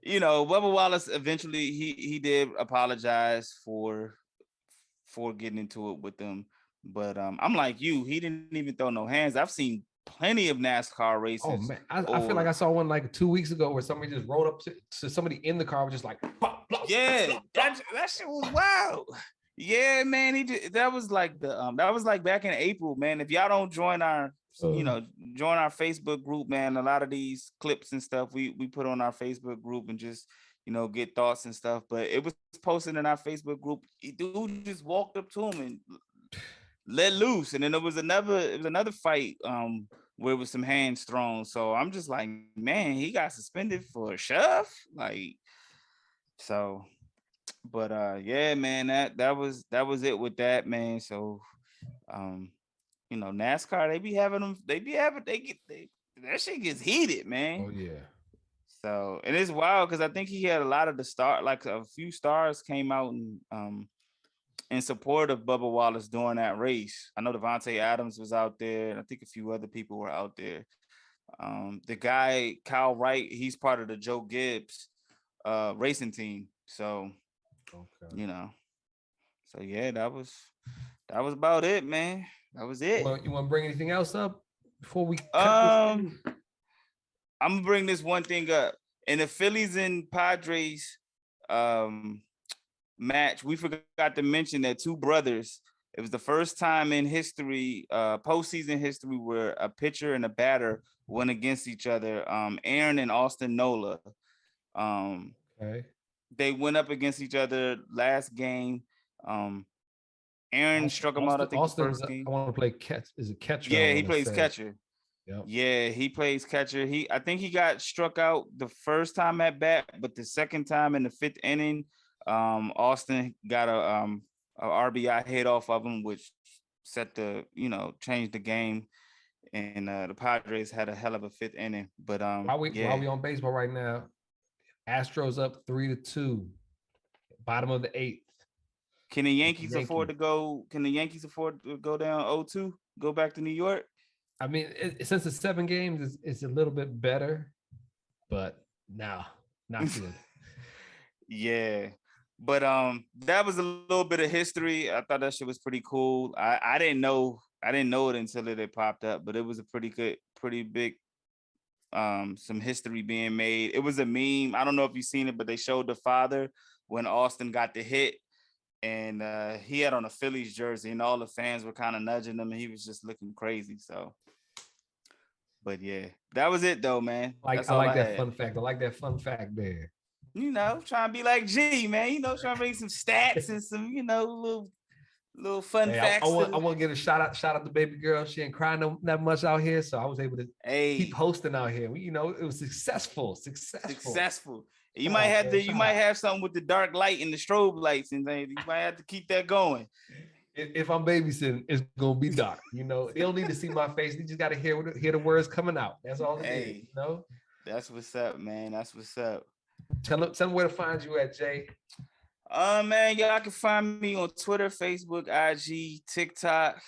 Bubba Wallace eventually he did apologize for getting into it with them. But I'm like you, he didn't even throw no hands. I've seen plenty of NASCAR races. Oh man, I feel like I saw one 2 weeks ago where somebody just rolled up to somebody in the car, was just like, pop, pop, yeah, pop, pop. That shit was wild. Yeah, man, that was like back in April, man. If y'all don't join our Facebook group, man, a lot of these clips and stuff we put on our Facebook group and just get thoughts and stuff. But it was posted in our Facebook group. Dude just walked up to him and let loose, and then it was another fight where it was some hands thrown. So I'm just like, man, he got suspended for a shove, so. But yeah, man, that was it with that, man. So NASCAR, that shit gets heated, man. Oh yeah. So, and it's wild because I think he had a lot of a few stars came out in support of Bubba Wallace during that race. I know Devontae Adams was out there, and I think a few other people were out there. The guy Kyle Wright, he's part of the Joe Gibbs racing team. So. Okay. So yeah, that was about it, man. That was it. You want to bring anything else up before we I'm gonna bring this one thing up. In the Phillies and Padres match, we forgot to mention that two brothers. It was the first time in history, postseason history, where a pitcher and a batter went against each other. Aaron and Austin Nola. Okay. They went up against each other last game. Aaron struck him out, I think, Austin, the first game. I want to play catch. Is it catcher? Yeah, he plays catcher. Yep. Yeah, he plays catcher. I think he got struck out the first time at bat, but the second time in the fifth inning, Austin got a RBI hit off of him, which changed the game. And the Padres had a hell of a fifth inning. But while we on baseball right now, Astros up 3-2, bottom of the eighth. Can the Yankees afford to go? Can the Yankees afford to go down 0-2? Go back to New York? I mean, since it's 7 games, it's a little bit better, but no, not good. Yeah, but that was a little bit of history. I thought that shit was pretty cool. I didn't know it until it popped up, but it was a pretty big some history being made. It was a meme. I don't know if you've seen it, but they showed the father when Austin got the hit, and he had on a Phillies jersey, and all the fans were kind of nudging him, and he was just looking crazy. So, but yeah, that was it though, man. I like that fun fact. I like that fun fact there. Trying to be like G, man. Trying to bring some stats and some, little fun facts. I want to give a shout out to baby girl. She ain't crying that much out here, so I was able to keep hosting out here. It was successful. You might have something with the dark light and the strobe lights, and you might have to keep that going. If I'm babysitting, it's gonna be dark. They don't need to see my face. They just gotta hear the words coming out. That's all it is. That's what's up, man. That's what's up. Tell them where to find you at, Jay. Man, y'all can find me on Twitter, Facebook, IG, TikTok,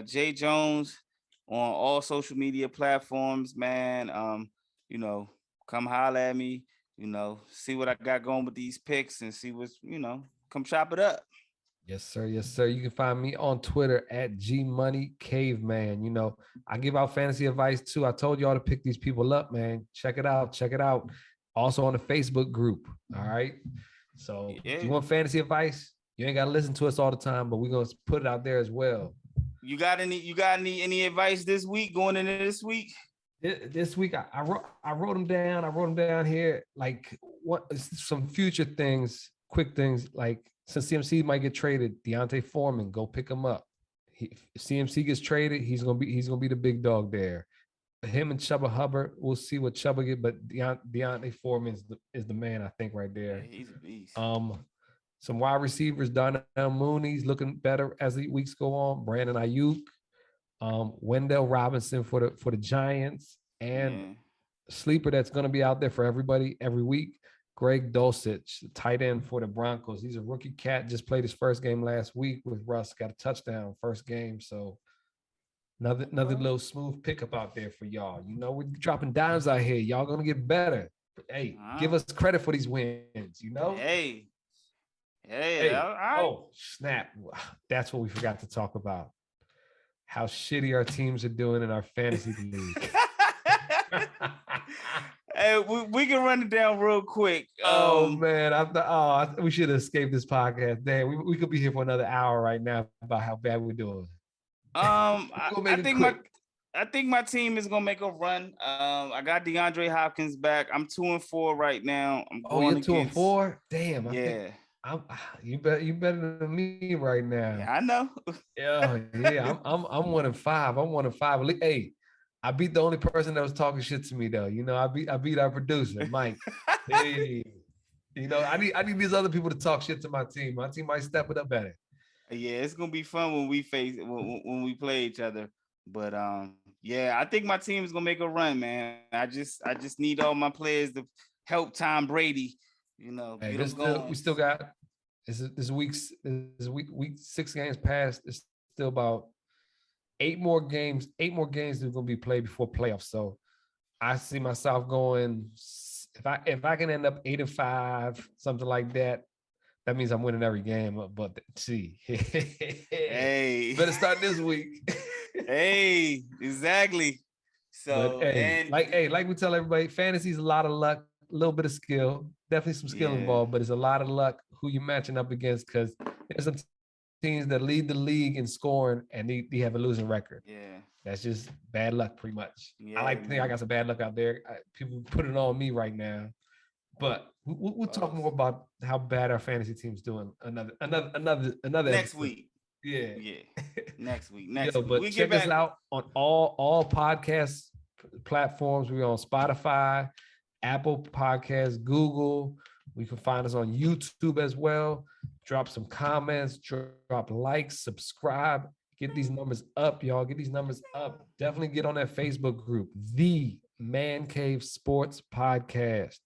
Jay Jones on all social media platforms, man. Come holler at me, see what I got going with these picks and see what's, come chop it up. Yes, sir. Yes, sir. You can find me on Twitter at GMoneyCaveman. I give out fantasy advice too. I told y'all to pick these people up, man. Check it out. Also on the Facebook group. All right. So if you want fantasy advice, you ain't got to listen to us all the time, but we're going to put it out there as well. You got any advice this week, going into this week? This week, I wrote them down. I wrote them down here. Like some future things, quick things. Like since CMC might get traded, Deontay Foreman, go pick him up. If CMC gets traded, he's gonna be the big dog there. Him and Chuba Hubbard, we'll see what Chuba get, but Deontay Foreman is the man, I think, right there. Yeah, he's a beast. Some wide receivers, Darnell Mooney's looking better as the weeks go on. Brandon Ayuk, Wendell Robinson for the Giants, and sleeper that's going to be out there for everybody every week, Greg Dulcich, tight end for the Broncos. He's a rookie cat, just played his first game last week with Russ, got a touchdown first game, so another little smooth pickup out there for y'all. We're dropping dimes out here. Y'all gonna get better. Hey, give us credit for these wins. Hey. All right. Oh, snap! That's what we forgot to talk about. How shitty our teams are doing in our fantasy league. Hey, we can run it down real quick. Man, we should have escaped this podcast. Damn, we could be here for another hour right now about how bad we're doing. I think my team is gonna make a run. I got DeAndre Hopkins back. I'm 2-4 right now. You're 2-4? Damn. You better than me right now. Yeah, I know. Yeah. I'm 1-5. I'm 1-5. Hey, I beat the only person that was talking shit to me though. I beat our producer, Mike. Hey, I need these other people to talk shit to my team. My team might step it up better. Yeah, it's gonna be fun when we play each other. But I think my team is gonna make a run, man. I just need all my players to help Tom Brady. Hey, we still got this week 6 games passed. It's still about 8 more games that are gonna be played before playoffs. So I see myself going, if I can end up 8-5, something like that. That means I'm winning every game, but see, hey, better start this week. Hey, exactly. So, like we tell everybody, fantasy is a lot of luck, a little bit of skill, definitely some skill involved, but it's a lot of luck who you're matching up against, because there's some teams that lead the league in scoring and they have a losing record. Yeah, that's just bad luck, pretty much. Yeah, I like to think I got some bad luck out there. People put it on me right now. But we'll talk more about how bad our fantasy team's doing another next episode. week. Yeah. Next week. But check us out on all podcast platforms. We're on Spotify, Apple Podcasts, Google. We can find us on YouTube as well. Drop some comments, drop likes, subscribe. Get these numbers up, y'all. Get these numbers up. Definitely get on that Facebook group, Thee ManCave Sports Podcast.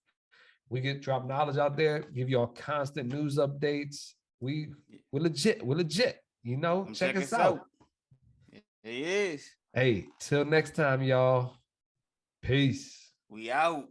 We drop knowledge out there, give y'all constant news updates. We're legit. Check us out. It is. Hey, till next time, y'all. Peace. We out.